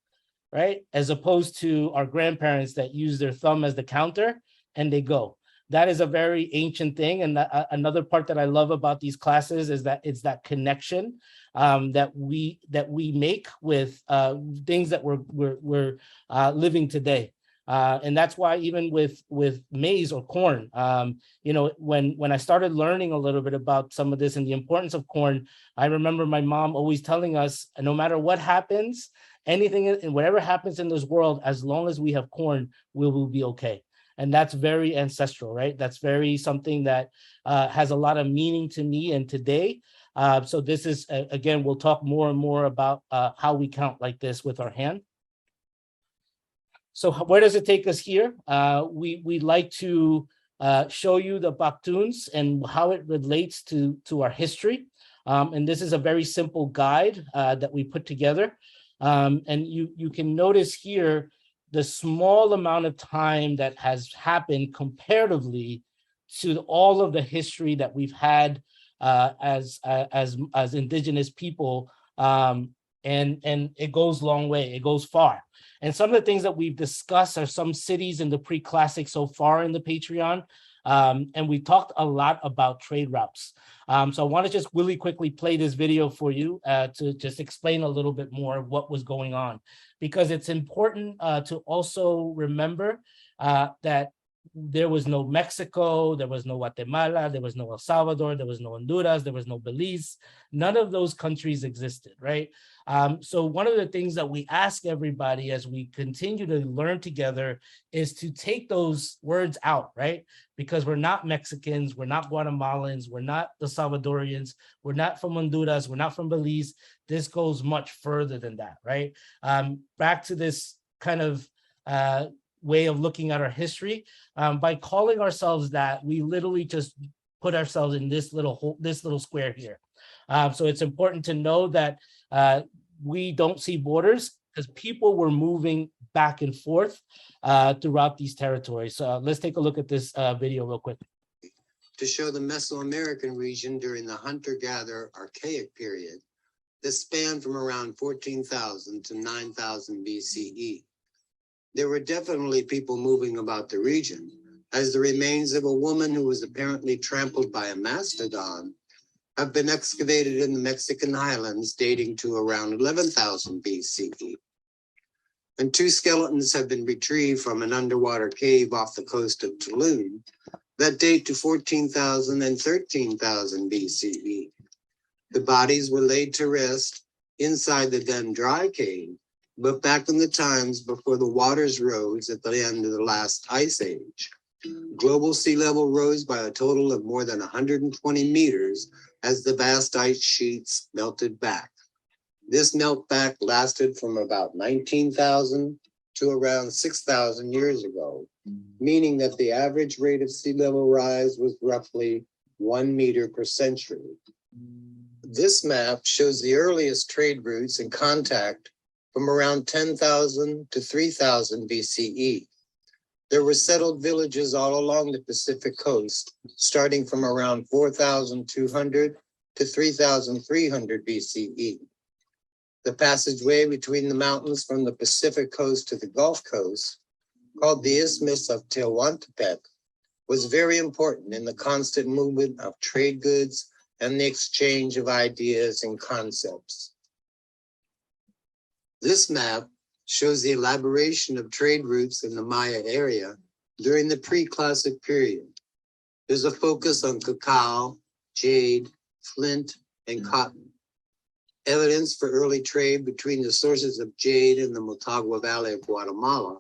right? As opposed to our grandparents that use their thumb as the counter and they go. That is a very ancient thing. And another part that I love about these classes is that it's that connection that we make with things that we're living today. And that's why even with maize or corn, when I started learning a little bit about some of this and the importance of corn, I remember my mom always telling us, no matter what happens, anything and whatever happens in this world, as long as we have corn, we will be okay. And that's very ancestral, right? That's very something that has a lot of meaning to me and today. So this is, again, we'll talk more and more about how we count like this with our hand. So where does it take us here? We like to show you the Baktuns and how it relates to our history. And this is a very simple guide that we put together. And you can notice here the small amount of time that has happened comparatively to all of the history that we've had as indigenous people and it goes a long way. It goes far. And some of the things that we've discussed are some cities in the pre-classic so far in the Patreon. And we talked a lot about trade routes. So I want to just really quickly play this video for you to just explain a little bit more of what was going on, because it's important to also remember that there was no Mexico, there was no Guatemala, there was no El Salvador, there was no Honduras, there was no Belize. None of those countries existed, right? So one of the things that we ask everybody as we continue to learn together is to take those words out, right? Because we're not Mexicans, we're not Guatemalans, we're not the Salvadorians, we're not from Honduras, we're not from Belize. This goes much further than that, right? Back to this kind of way of looking at our history, by calling ourselves that, we literally just put ourselves in this little square here. So it's important to know that we don't see borders, because people were moving back and forth throughout these territories. So let's take a look at this video real quick. To show the Mesoamerican region during the hunter-gatherer Archaic period that spanned from around 14,000 to 9,000 BCE. There were definitely people moving about the region, as the remains of a woman who was apparently trampled by a mastodon have been excavated in the Mexican highlands dating to around 11,000 BCE. And 2 skeletons have been retrieved from an underwater cave off the coast of Tulum that date to 14,000 and 13,000 BCE. The bodies were laid to rest inside the then dry cave, but back in the times before the waters rose at the end of the last ice age. Global sea level rose by a total of more than 120 meters as the vast ice sheets melted back. This melt back lasted from about 19,000 to around 6,000 years ago, meaning that the average rate of sea level rise was roughly 1 meter per century. This map shows the earliest trade routes and contact from around 10,000 to 3,000 BCE. There were settled villages all along the Pacific coast, starting from around 4,200 to 3,300 BCE. The passageway between the mountains from the Pacific coast to the Gulf Coast, called the Isthmus of Tehuantepec, was very important in the constant movement of trade goods and the exchange of ideas and concepts. This map shows the elaboration of trade routes in the Maya area during the pre-classic period. There's a focus on cacao, jade, flint, and cotton. Evidence for early trade between the sources of jade in the Motagua Valley of Guatemala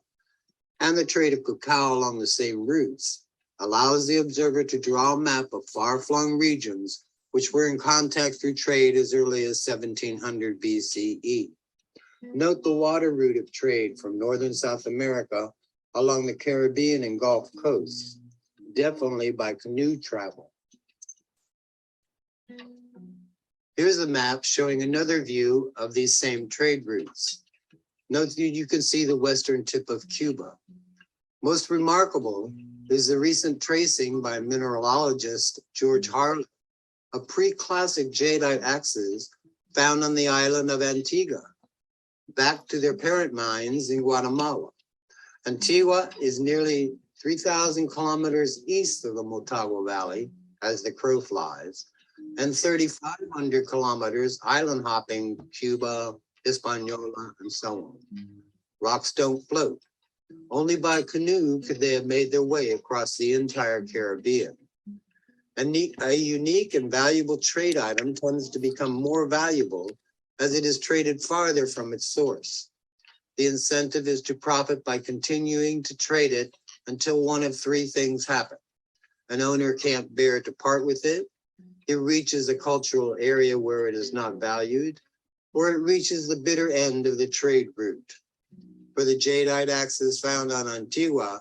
and the trade of cacao along the same routes allows the observer to draw a map of far-flung regions which were in contact through trade as early as 1700 BCE. Note the water route of trade from northern South America along the Caribbean and Gulf coasts, definitely by canoe travel. Here's a map showing another view of these same trade routes. Note that you can see the western tip of Cuba. Most remarkable is the recent tracing by mineralogist George Harlan of pre-classic jadeite axes found on the island of Antigua, back to their parent mines in Guatemala. Antigua is nearly 3,000 kilometers east of the Motagua Valley, as the crow flies, and 3,500 kilometers island hopping Cuba, Hispaniola, and so on. Rocks don't float. Only by canoe could they have made their way across the entire Caribbean. A unique and valuable trade item tends to become more valuable as it is traded farther from its source. The incentive is to profit by continuing to trade it until one of 3 things happen. An owner can't bear to part with it, it reaches a cultural area where it is not valued, or it reaches the bitter end of the trade route. For the jadeite axes found on Antigua,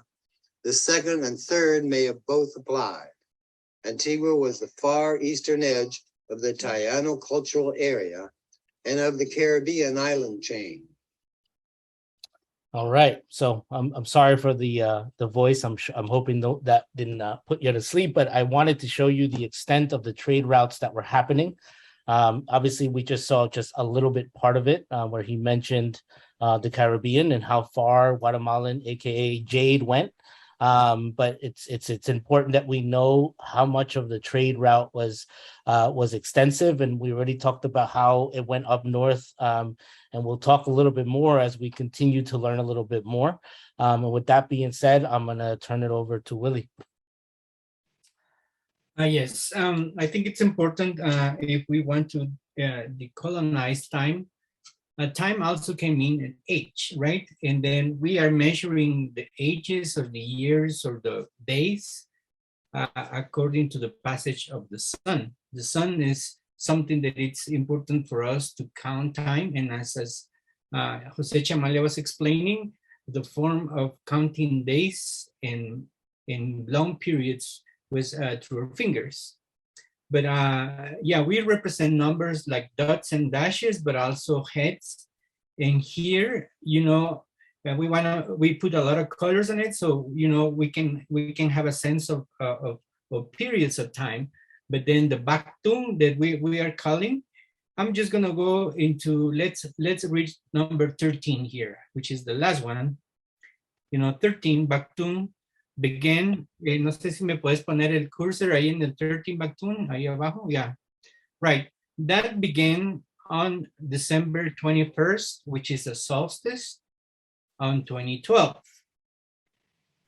the second and third may have both applied. Antigua was the far eastern edge of the Taino cultural area and of the Caribbean island chain. All right, so I'm sorry for the voice. I'm hoping that didn't put you to sleep, but I wanted to show you the extent of the trade routes that were happening. Obviously, we just saw just a little bit part of it where he mentioned the Caribbean and how far Guatemalan, aka Jade, went. But it's important that we know how much of the trade route was extensive, and we already talked about how it went up north. And we'll talk a little bit more as we continue to learn a little bit more. And with that being said, I'm gonna turn it over to Willie. Yes, I think it's important if we want to decolonize time. Time also can mean an age, right? And then we are measuring the ages of the years or the days according to the passage of the sun. The sun is something that it's important for us to count time. And as Jose Chamale was explaining, the form of counting days in long periods was through our fingers. But yeah, we represent numbers like dots and dashes, but also heads. And here, you know, we put a lot of colors on it, so you know we can have a sense of periods of time. But then the Baktun that we are calling, I'm just gonna go into let's read number 13 here, which is the last one. You know, 13 Baktun began, no sé si me puedes poner el cursor ahí en el 13 Baktun, ahí abajo, yeah, right. That began on December 21st, which is a solstice on 2012.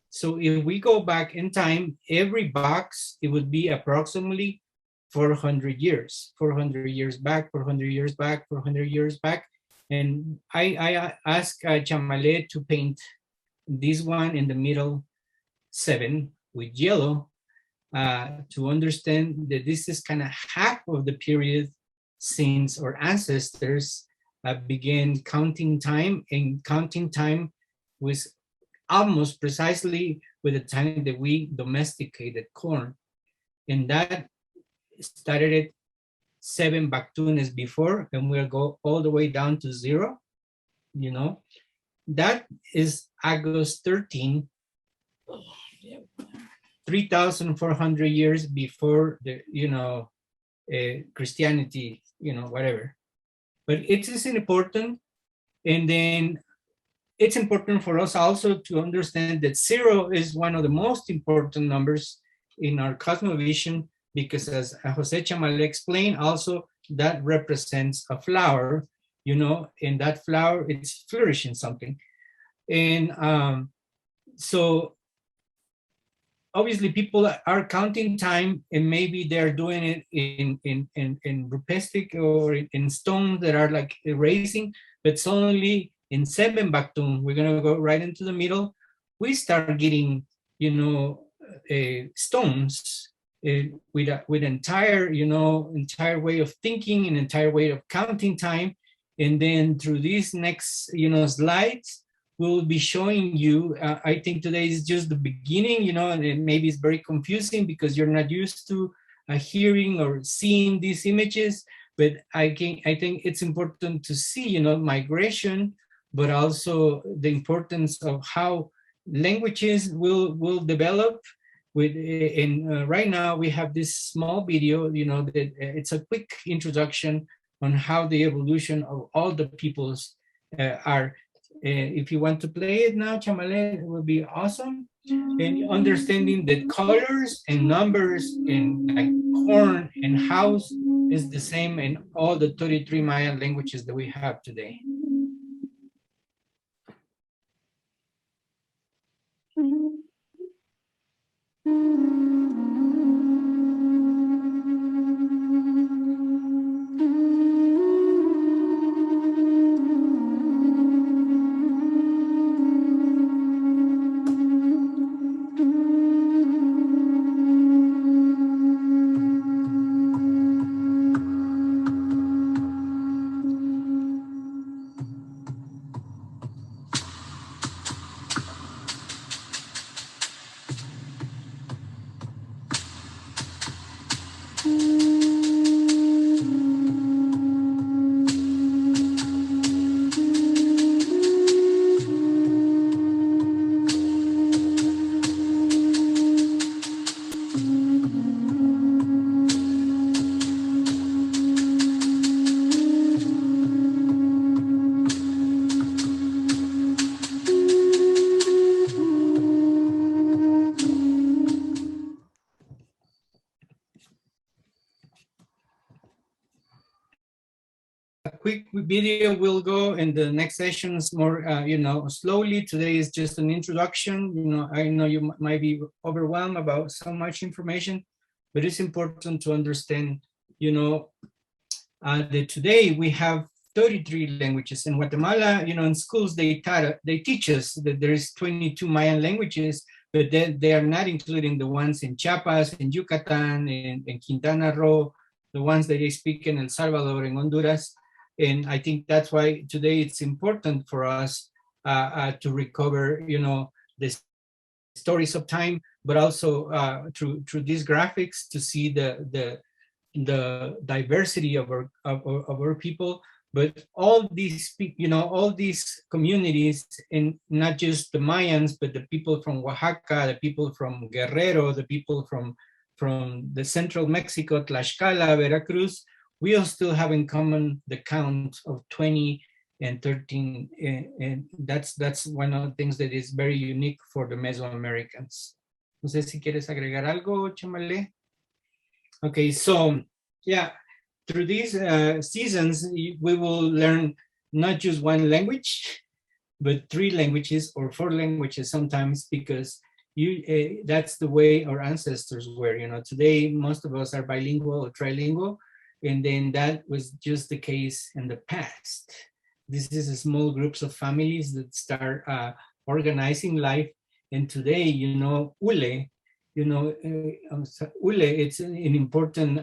So if we go back in time, every box, it would be approximately 400 years, 400 years back, 400 years back, 400 years back. And I asked Chamale to paint this one in the middle 7 with yellow to understand that this is kind of half of the period since our ancestors began counting time, and counting time was almost precisely with the time that we domesticated corn. And that started at 7 Baktunes before, and we'll go all the way down to 0, you know. That is August 13, 3,400 years before the, you know, Christianity, you know, whatever. But it is important. And then it's important for us also to understand that 0 is one of the most important numbers in our cosmovision, because as Jose Chamale explained, also that represents a flower, you know, and that flower, it's flourishing something. And so obviously people are counting time, and maybe they're doing it in rupestic or in stones that are like erasing, but suddenly in 7 Baktun, we're gonna go right into the middle, we start getting, you know, stones with entire, you know, entire way of thinking, an entire way of counting time. And then through these next, you know, slides, we'll be showing you, I think today is just the beginning, you know, and maybe it's very confusing because you're not used to hearing or seeing these images, but I think it's important to see, you know, migration, but also the importance of how languages will develop. Right now we have this small video, you know, that it's a quick introduction on how the evolution of all the peoples are. If you want to play it now, Chamale, it would be awesome. And understanding that colors and numbers in like corn and house is the same in all the 33 Mayan languages that we have today. quick video. We'll go in the next sessions more, slowly. Today is just an introduction. I know you might be overwhelmed about so much information, but it's important to understand, that today we have 33 languages in Guatemala. In schools they teach us that there is 22 Mayan languages, but then they are not including the ones in Chiapas, in Yucatan, in Quintana Roo, the ones that they speak in El Salvador, in Honduras. And I think that's why today it's important for us to recover, the stories of time, but also through these graphics to see the diversity of our people. But all these communities, and not just the Mayans, but the people from Oaxaca, the people from Guerrero, the people from the central Mexico, Tlaxcala, Veracruz, we all still have in common the count of 20 and 13, and that's one of the things that is very unique for the Mesoamericans. No sé si quieres agregar algo, Chamale. Okay, so yeah, through these seasons, we will learn not just one language, but 3 languages or 4 languages sometimes, because that's the way our ancestors were. Today, most of us are bilingual or trilingual, and then that was just the case in the past. This is a small groups of families that start organizing life. And today, ule, ule, it's an important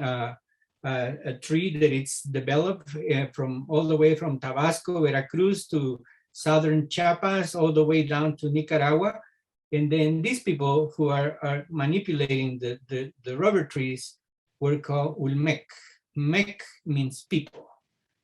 a tree that it's developed from all the way from Tabasco, Veracruz to southern Chiapas, all the way down to Nicaragua. And then these people who are manipulating the rubber trees were called Ulmec. Mec means people,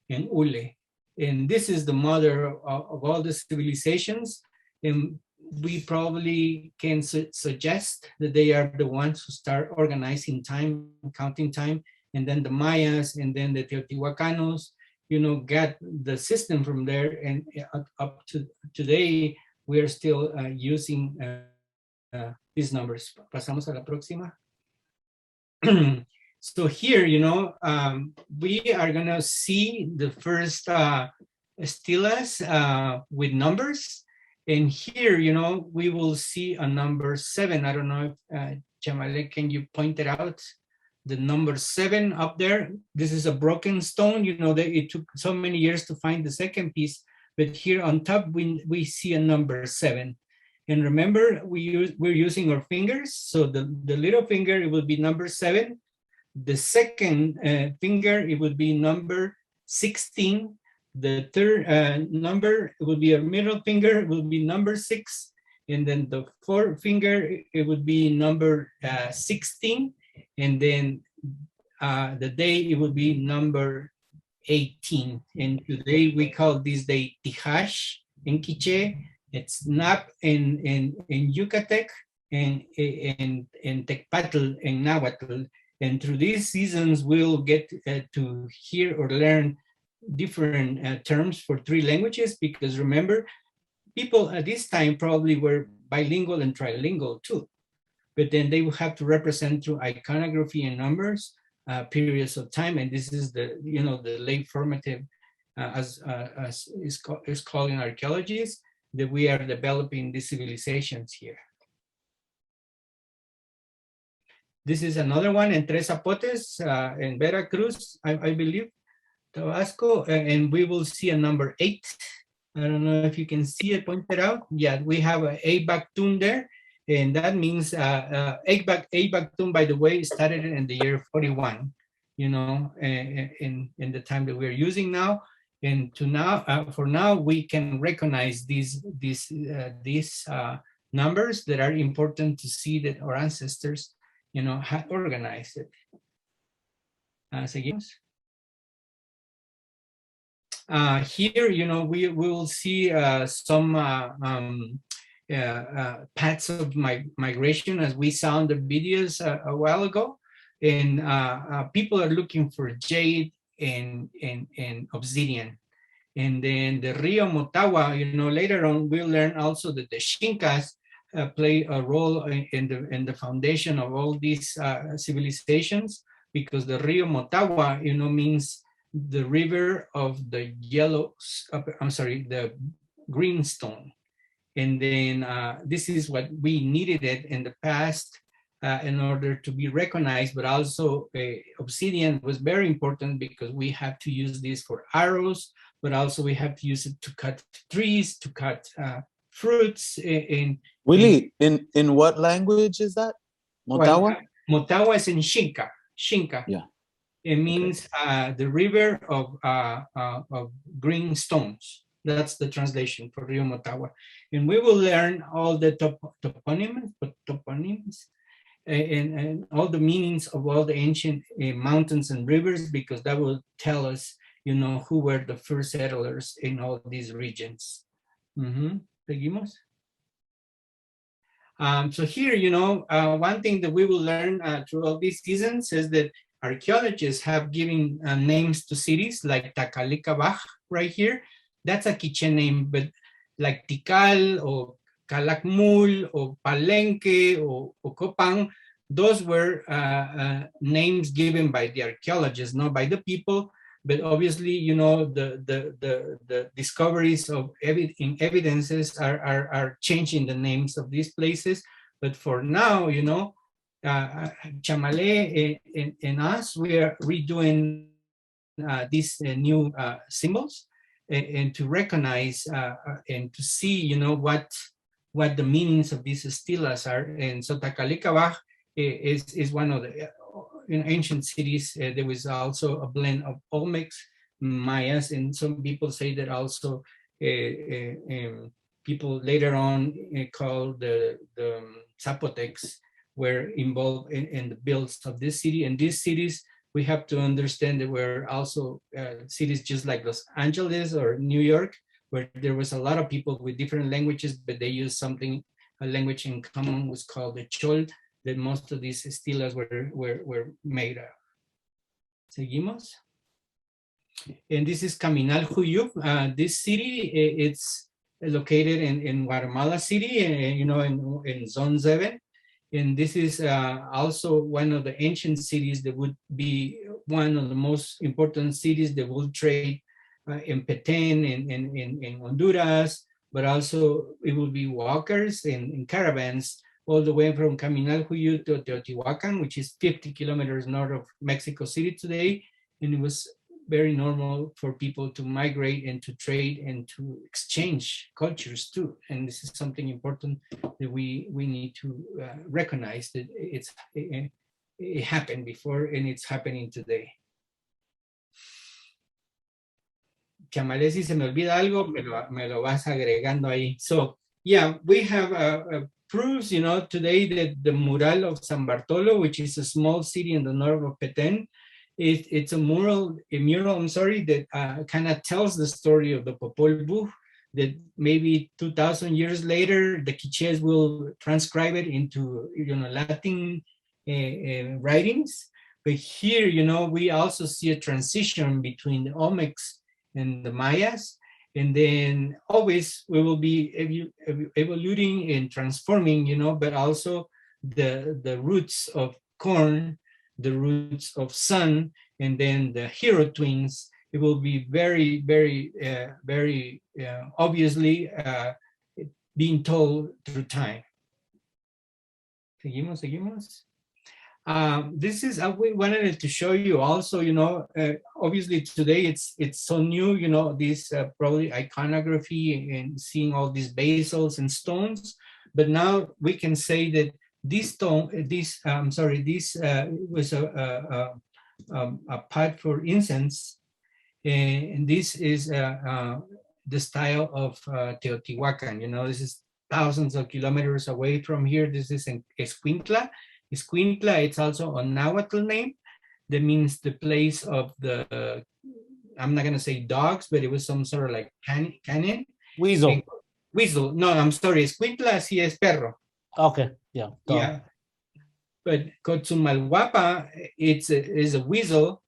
and Ule. And this is the mother of all the civilizations. And we probably can suggest that they are the ones who start organizing time, counting time, and then the Mayas, and then the Teotihuacanos, got the system from there. And up to today, we are still using these numbers. Pasamos a la próxima. So here, we are gonna see the first stelas with numbers. And here, we will see a number 7. I don't know if Chamale, can you point it out? The number 7 up there. This is a broken stone. It took so many years to find the second piece, but here on top we see a number 7. And remember, we're using our fingers. So the little finger, it will be number 7. The second finger, it would be number 16. The third number, it would be a middle finger, it will be number 6. And then the fourth finger, it would be number 16. And then the day, it would be number 18. And today we call this day Tijash in Quiche. It's Nap in Yucatec, and Tecpatl in Nahuatl. And through these seasons, we'll get to hear or learn different terms for 3 languages, because remember, people at this time probably were bilingual and trilingual too. But then they will have to represent through iconography and numbers periods of time. And this is the late formative, as is called in archaeologies, that we are developing these civilizations here. This is another one in Tres Zapotes in Veracruz, I believe, Tabasco, and we will see a number 8. I don't know if you can see it pointed out. Yeah, we have a Baktun there, and that means a Baktun, by the way, started in the year 41, in the time that we're using now. And to now, for now, we can recognize these numbers that are important to see that our ancestors had organized it. Seguimos. Here, we will see some paths of migration, as we saw in the videos a while ago. And people are looking for jade and obsidian. And then the Rio Motagua, later on, we'll learn also that the Xinkas play a role in the foundation of all these civilizations, because the Rio Motagua, means the river of the the green stone. And then this is what we needed it in the past in order to be recognized, but also obsidian was very important because we have to use this for arrows, but also we have to use it to cut trees, to cut fruits. Willie, in what language is that? Motagua? Motagua is in Xinca. Xinca. Yeah. It means the river of green stones. That's the translation for Rio Motagua. And we will learn all the toponyms and all the meanings of all the ancient mountains and rivers, because that will tell us, you know, who were the first settlers in all these regions. Seguimos. So here, you know, one thing that we will learn throughout these seasons is that archaeologists have given names to cities like Tacalicabaj right here. That's a Quiché name, but like Tikal or Calakmul or Palenque or Copán, those were names given by the archaeologists, not by the people. But obviously, you know, the discoveries of evidences are changing the names of these places. But for now, you know, Chamale and us, we are redoing these new symbols and to recognize and to see, you know, what the meanings of these stelas are. And so Tacalicabaj is one of the in ancient cities. There was also a blend of Olmecs, Mayas, and some people say that also people later on called the Zapotecs were involved in the builds of this city. And these cities, we have to understand that were also cities just like Los Angeles or New York, where there was a lot of people with different languages, but they used something, a language in common was called the Chol, that most of these stelas were made of. Seguimos. And this is Caminal Juyup. This city, it's located in Guatemala City, you know, in Zone 7. And this is also one of the ancient cities that would be one of the most important cities that will trade in Petén, in Honduras, but also it will be walkers in caravans all the way from Caminal Juyup to Teotihuacan, which is 50 kilometers north of Mexico City today. And it was very normal for people to migrate and to trade and to exchange cultures too. And this is something important that we need to recognize, that it happened before and it's happening today. Chamale, si se me olvida algo, me lo vas agregando ahí. So yeah, we have proofs, you know, today that the mural of San Bartolo, which is a small city in the north of Petén, it's a mural, I'm sorry, that kind of tells the story of the Popol Vuh, that maybe 2,000 years later, the Quichés will transcribe it into, you know, Latin writings. But here, you know, we also see a transition between the Olmecs and the Mayas. And then always we will be evolving and transforming, you know, but also the roots of corn, the roots of sun, and then the hero twins, it will be very, very, very obviously being told through time. Seguimos. This is, we wanted to show you also, you know, obviously today it's so new, you know, this probably iconography and seeing all these basals and stones, but now we can say that this stone, this was a pot for incense, and this is the style of Teotihuacan. You know, this is thousands of kilometers away from here. This is in Escuintla. Escuintla, it's also a Nahuatl name that means the place of the, I'm not gonna say dogs, but it was some sort of like canyon. Weasel. Weasel, no, I'm sorry, Escuintla sí es perro. Okay, yeah. Yeah. But Cotzumalguapa, is a weasel,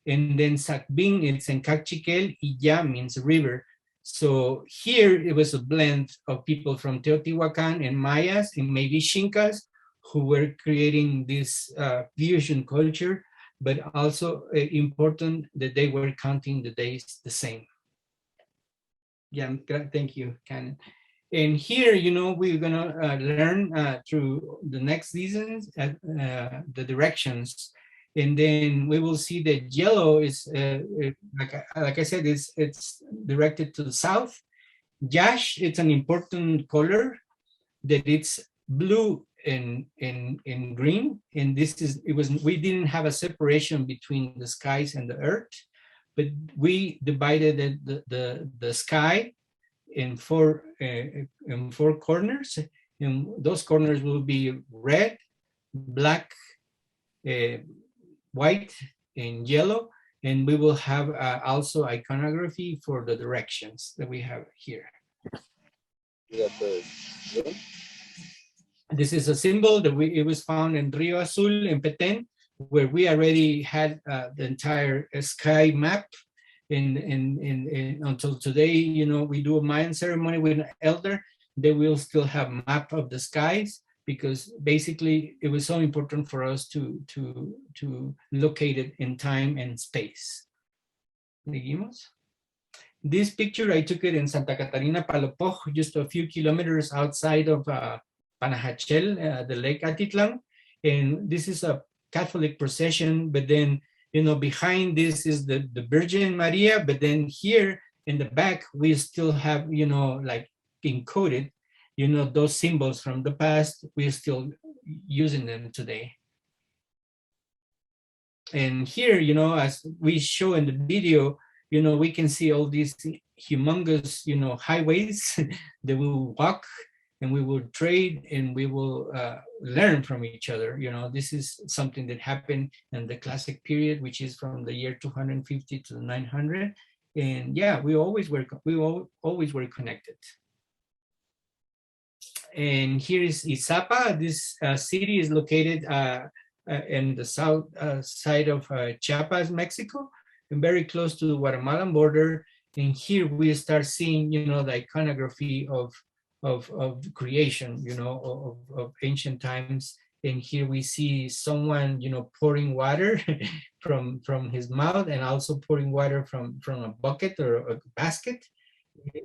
and then Sacbing, it's in Cachiquel, y Ya means river. So here it was a blend of people from Teotihuacan and Mayas and maybe Xincas who were creating this fusion culture but also important that they were counting the days the same. Yeah, thank you, Canon. And here, we're gonna learn through the next seasons the directions, and then we will see that yellow is like I said, it's directed to the south. Yash, it's an important color that it's blue and green, and we didn't have a separation between the skies and the earth, but we divided the sky in four corners, and those corners will be red, black, white, and yellow, and we will have also iconography for the directions that we have here. This is a symbol that it was found in Rio Azul in Petén, where we already had the entire sky map. And until today, we do a Mayan ceremony with an elder, they will still have map of the skies, because basically it was so important for us to locate it in time and space. Seguimos. This picture, I took it in Santa Catarina, Palopoj, just a few kilometers outside of Panajachel, the Lake Atitlan. And this is a Catholic procession, but then, behind this is the Virgin Maria, but then here in the back, we still have, like encoded, those symbols from the past, we're still using them today. And here, as we show in the video, we can see all these humongous, highways that we will walk and we will trade and we will learn from each other. This is something that happened in the classic period, which is from the year 250 to 900. And yeah, we always were connected. And here is Izapa. This city is located in the south side of Chiapas, Mexico, and very close to the Guatemalan border. And here we start seeing, the iconography of creation, of ancient times. And here we see someone, pouring water from his mouth, and also pouring water from a bucket or a basket,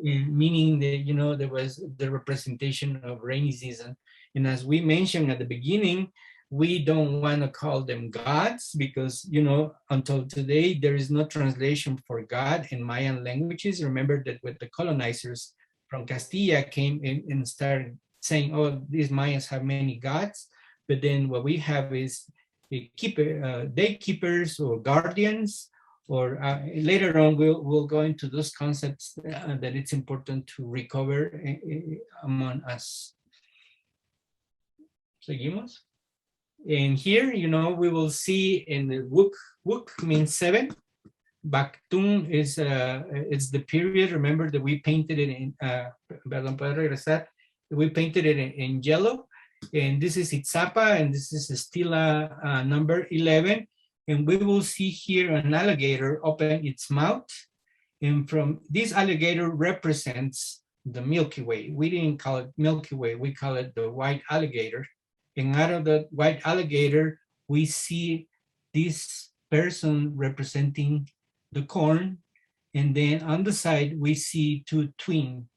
meaning that, there was the representation of rainy season. And as we mentioned at the beginning, we don't want to call them gods because, until today, there is no translation for God in Mayan languages. Remember that with the colonizers from Castilla came in and started saying, oh, these Mayans have many gods. But then what we have is day keepers or guardians, or later on, we'll go into those concepts that it's important to recover among us. Seguimos. And here, we will see in the Wuk means 7. Baktun is it's the period. Remember that we painted it in we painted it in yellow. And this is Itzapa, and this is Stela number 11. And we will see here an alligator open its mouth. And from this alligator represents the Milky Way. We didn't call it Milky Way, we call it the white alligator. And out of the white alligator, we see this person representing the corn. And then on the side, we see two twins.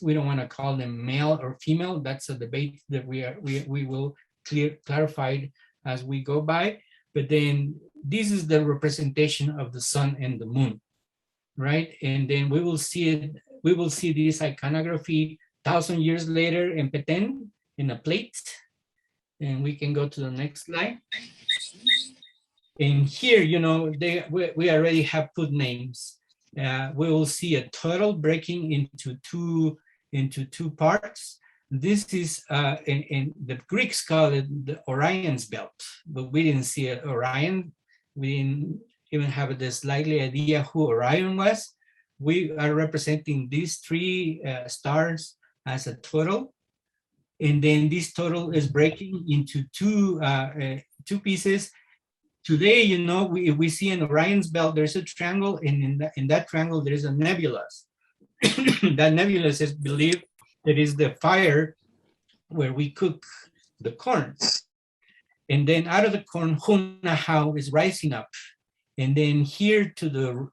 We don't want to call them male or female. That's a debate that we will clarify as we go by. But then this is the representation of the sun and the moon, right? And then we will see it. We will see this iconography 1,000 years later in Petén, in a plate. And we can go to the next slide. And here, we already have put names. We will see a turtle breaking into two parts. This is in the Greeks call it the Orion's belt, but we didn't see it Orion. We didn't even have the slightly idea who Orion was. We are representing these 3 stars as a turtle. And then this turtle is breaking into two pieces. Today, we see in Orion's belt, there's a triangle, and in that triangle, there is a nebula. That nebula is believed that is the fire where we cook the corn. And then out of the corn, Hunahau is rising up. And then here to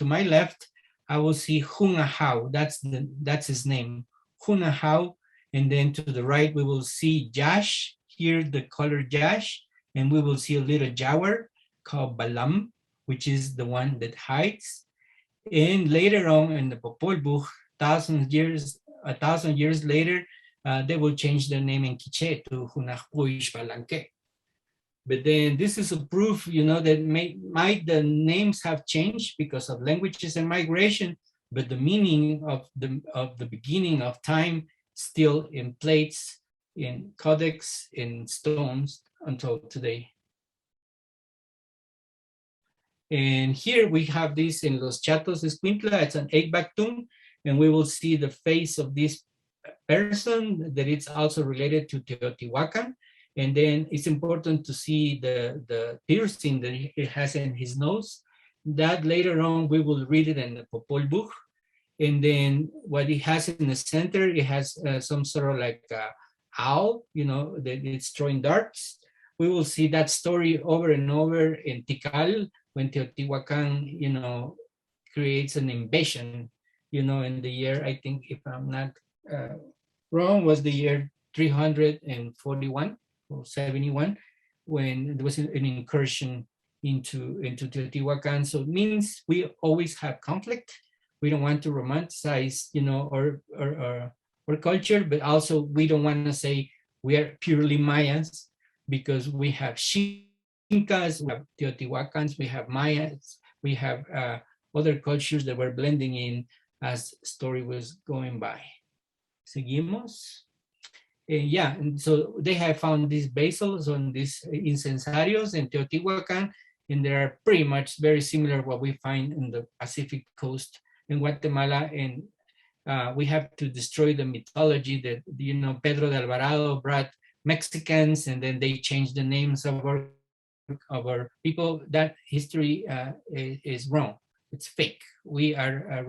my left, I will see Hunahau. That's his name, Hunahau. And then to the right, we will see Jash. Here, the color Jash, and we will see a little Jawar called Balam, which is the one that hides. And later on in the Popol Vuh, a thousand years later, they will change their name in Quiche to Hunahpuish Balanque. But then this is a proof, that the names have changed because of languages and migration, but the meaning of the beginning of time still in plates, in codex, in stones until today. And here we have this in Los Chatos Escuintla. It's an egg Baktun, and we will see the face of this person that it's also related to Teotihuacan. And then it's important to see the piercing that it has in his nose. That later on we will read it in the Popol Vuh. And then what it has in the center, it has some sort of like owl, that it's throwing darts. We will see that story over and over in Tikal when Teotihuacan, creates an invasion, in the year, I think, if I'm not wrong, was the year 341 or 71, when there was an incursion into Teotihuacan. So it means we always have conflict. We don't want to romanticize, our culture, but also we don't want to say we are purely Mayas, because we have Xincas, we have Teotihuacans, we have Mayas, we have other cultures that were blending in as story was going by. Seguimos. And so they have found these basils on these incensarios in Teotihuacan, and they are pretty much very similar to what we find in the Pacific coast in Guatemala. And we have to destroy the mythology that, Pedro de Alvarado brought Mexicans, and then they changed the names of our people. That history is wrong. It's fake. We are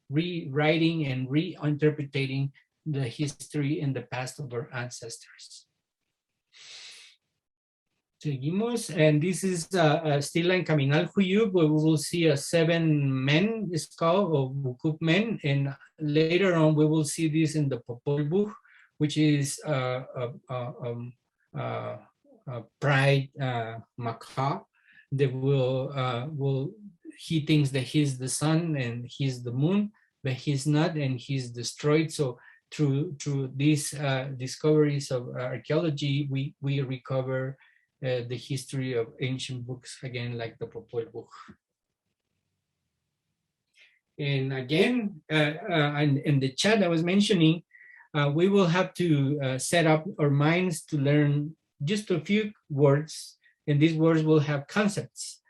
rewriting and reinterpreting the history and the past of our ancestors. Seguimos, and this is still in Caminal Huyub, where we will see 7 men, it's called, or Wukup men, and later on we will see this in the Popol Vuh, which is pride macaw that he thinks that he's the sun and he's the moon, but he's not, and he's destroyed. So through these discoveries of archaeology, we recover the history of ancient books again, like the Popol Vuh. And again, in the chat I was mentioning, we will have to set up our minds to learn just a few words, and these words will have concepts.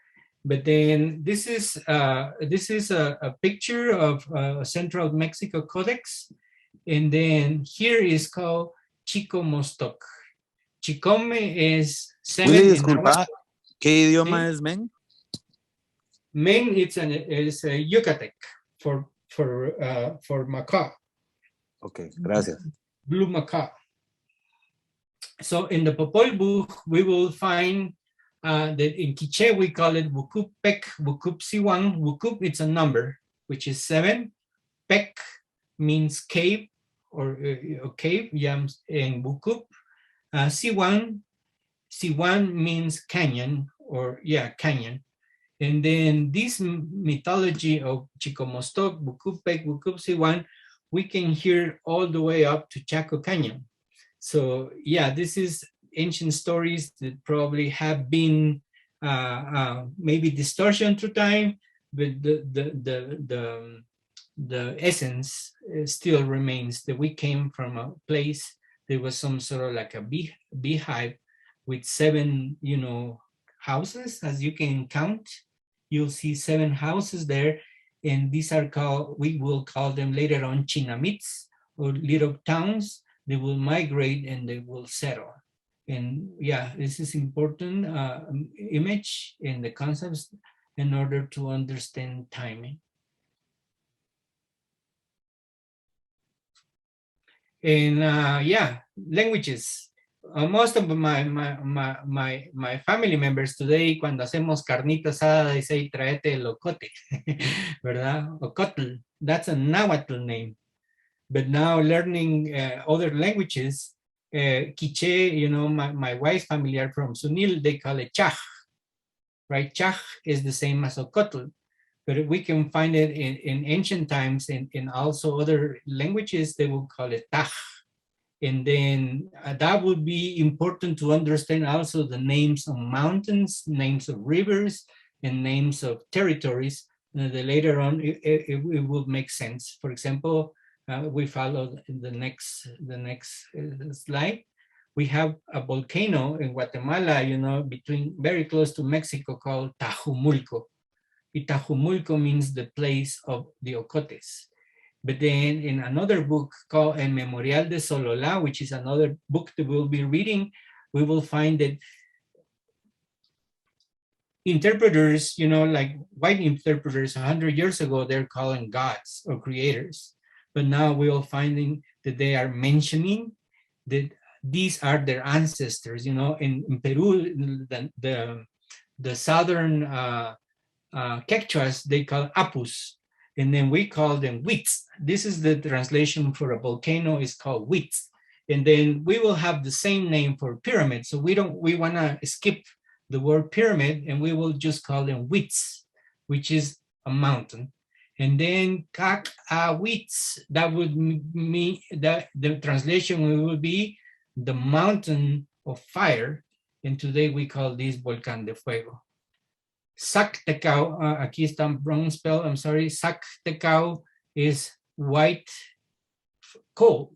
But then this is a picture of Central Mexico Codex, and then here is called Chico Mostok. Chicome is 7. Willy, disculpa, ¿qué idioma es Men? Men is a Yucatec for macaw. Okay, gracias. Blue macaw. So in the Popol Vuh, we will find that in Quiche we call it Wukup Pek, Wukup Siwang. Wukup, it's a number, which is 7. Pek means cave or cave, yams, and Wukup. Siwang means canyon, or canyon. And then this mythology of Chico Mostok, Wukup Pek, Wukup Siwang, we can hear all the way up to Chaco Canyon. So this is ancient stories that probably have been maybe distortion through time, but the essence still remains, that we came from a place. There was some sort of like a beehive with 7, houses, as you can count. You'll see 7 houses there, and these are called, we will call them later on Chinamits, or little towns. They will migrate and they will settle. And this is important image in the concepts in order to understand timing. And languages. most of my family members today, cuando hacemos carnita asada, dice, traete el ocote, ¿verdad? Ocotl, that's a Nahuatl name. But now learning other languages, Quiche, you know, my wife's family are from Sunil, they call it Chaj, right? Chaj is the same as Ocotl, but we can find it in ancient times, in also other languages, they will call it Taj. And then that would be important to understand also the names of mountains, names of rivers, and names of territories. Later on, it will make sense. For example, we follow the next slide. We have a volcano in Guatemala, you know, very close to Mexico, called Tajumulco. Tajumulco means the place of the Ocotes. But then in another book called El Memorial de Sololá, which is another book that we'll be reading, we will find that interpreters, you know, like white interpreters 100 years ago, they're calling gods or creators. But now we are finding that they are mentioning that these are their ancestors. You know, in Peru, the southern Quechuas, they call apus. And then we call them wits. This is the translation for a volcano, is called wits. And then we will have the same name for pyramid. So we want to skip the word pyramid, and we will just call them wits, which is a mountain. And then wits, that would mean that the translation will be the mountain of fire. And today we call this Volcán de Fuego. Sactecao, aquí está wrong spell, I'm sorry. Sactecao is white coal.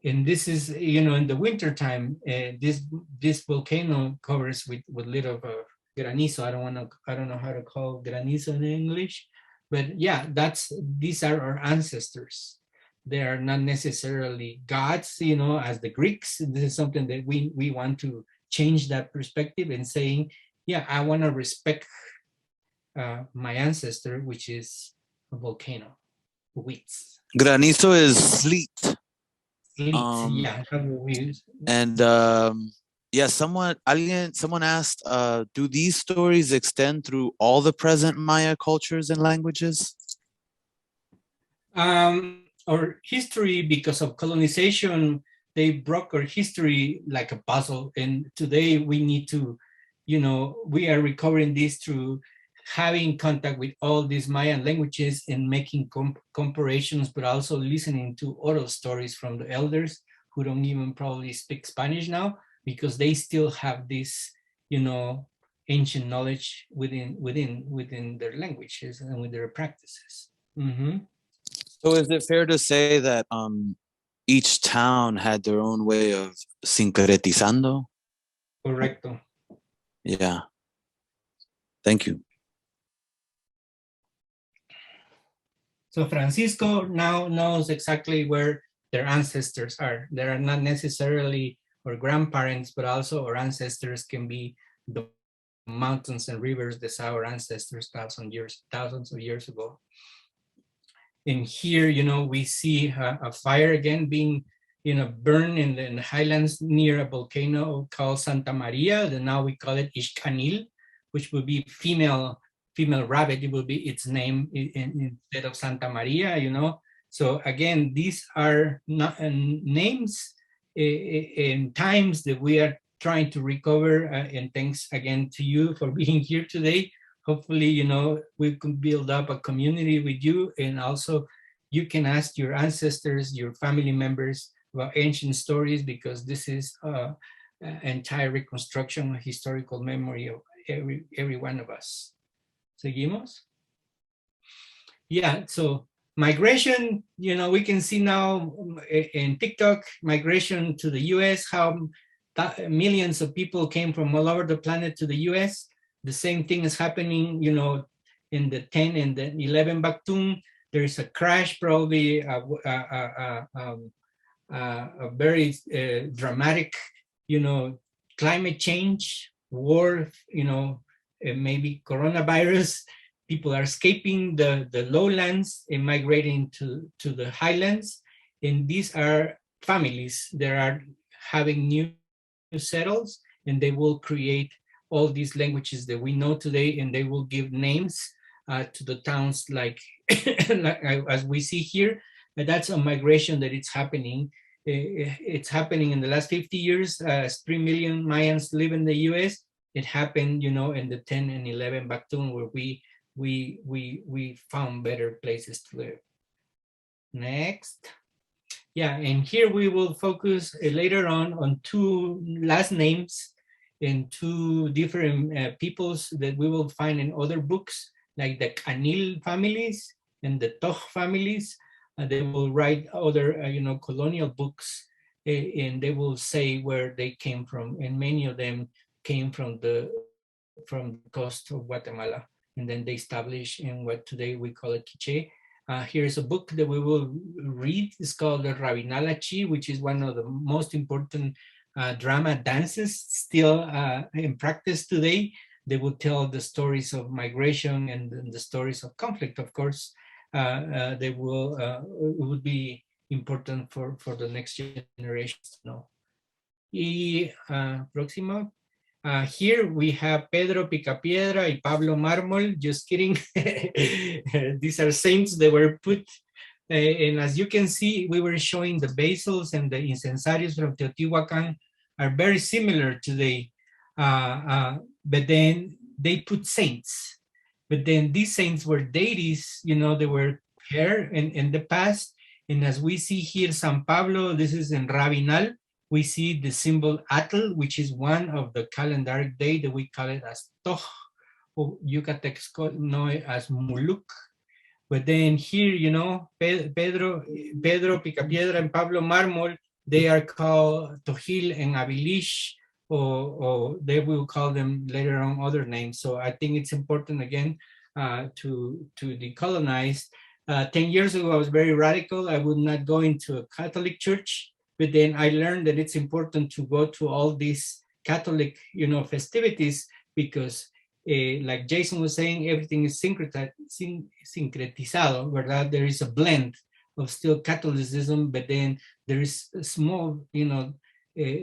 And this is, you know, in the winter time, this volcano covers with little granizo. I don't know how to call granizo in English, but yeah, these are our ancestors. They are not necessarily gods, you know, as the Greeks. This is something that we want to change that perspective and saying, yeah, I want to respect my ancestor, which is a volcano, wheats. Granizo is sleet. Sleet, yeah. And yeah, someone asked, do these stories extend through all the present Maya cultures and languages? Our history, because of colonization, they broke our history like a puzzle. And today we need to, you know, we are recovering this through having contact with all these Mayan languages and making comparisons, but also listening to oral stories from the elders who don't even probably speak Spanish now, because they still have this, you know, ancient knowledge within their languages and with their practices. Mm-hmm. So is it fair to say that each town had their own way of sincretizando? Correcto. Yeah. Thank you. So Francisco now knows exactly where their ancestors are. They are not necessarily our grandparents, but also our ancestors can be the mountains and rivers that our ancestors thousands of years ago. And here, you know, we see a fire again being, you know, burned in the highlands near a volcano called Santa Maria. And now we call it Ixcanil, which would be female rabbit. It will be its name instead of Santa Maria, you know. So again, these are not names and times that we are trying to recover. And thanks again to you for being here today. Hopefully, you know, we can build up a community with you, and also you can ask your ancestors, your family members about ancient stories, because this is an entire reconstruction, historical memory of every one of us. Seguimos? Yeah, so migration, you know, we can see now in TikTok, migration to the US, how millions of people came from all over the planet to the US. The same thing is happening, you know, in the 10 and the 11 Baktun. There's a crash, probably a very dramatic, you know, climate change, war, you know, maybe coronavirus. People are escaping the lowlands and migrating to the highlands. And these are families that are having new settles, and they will create all these languages that we know today, and they will give names to the towns like, like as we see here. And that's a migration that it's happening. It's happening in the last 50 years. 3 million Mayans live in the US. It happened, you know, in the 10 and 11 Baktun, where we found better places to live. Next. Yeah, and here we will focus later on two last names and two different peoples that we will find in other books, like the Kanil families and the Toch families. They will write other, you know, colonial books, and they will say where they came from, and many of them came from the coast of Guatemala, and then they established in what today we call it Quiche. Here's a book that we will read. It's called the Rabinalachi, which is one of the most important drama dances still in practice today. They will tell the stories of migration and the stories of conflict, of course. They will, it would be important for the next generations to know. Y próximo. Here we have Pedro Picapiedra y Pablo Mármol. Just kidding. These are saints that were put. And as you can see, we were showing the basils and the incensarios from Teotihuacan are very similar today. But then they put saints. But then these saints were deities, you know, they were here in the past. And as we see here, San Pablo, this is in Rabinal, we see the symbol Atl, which is one of the calendaric day that we call it as Toch, or Yucatecs know it as Muluk. But then here, you know, Pedro Picapiedra and Pablo Mármol, they are called Tojil and Avilish, or they will call them later on other names. So I think it's important again to decolonize. 10 years ago, I was very radical. I would not go into a Catholic church, but then I learned that it's important to go to all these Catholic, you know, festivities, because like Jason was saying, everything is syncretizado, ¿verdad? There is a blend of still Catholicism, but then there is a small, you know,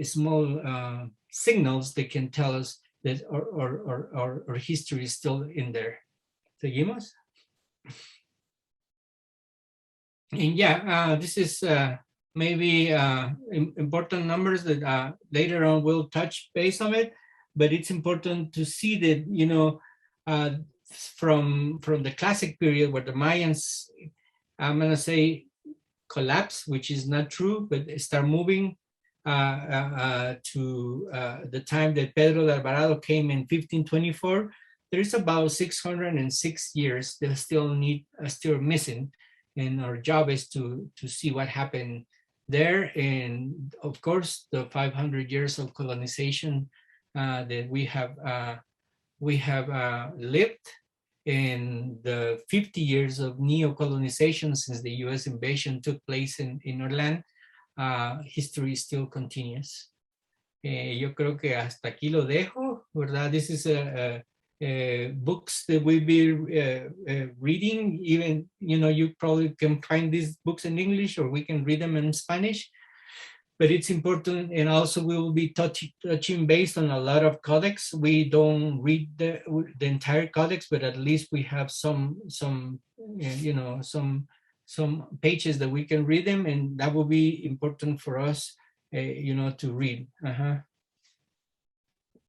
small signals that can tell us that our history is still in there. Seguimos? And yeah, this is maybe important numbers that later on we'll touch base on it, but it's important to see that, you know, from the classic period where the Mayans, I'm gonna say collapse, which is not true, but start moving to the time that Pedro de Alvarado came in 1524. There's about 606 years that still missing. And our job is to see what happened there. And of course, the 500 years of colonization that we have lived, and the 50 years of neo-colonization since the US invasion took place in our land. History still continues. Yo creo que hasta aquí lo dejo, ¿verdad? This is books that we'll be reading. Even, you know, you probably can find these books in English, or we can read them in Spanish, but it's important. And also we will be touching based on a lot of codex. We don't read the entire codex, but at least we have some you know, some pages that we can read them, and that will be important for us, you know, to read.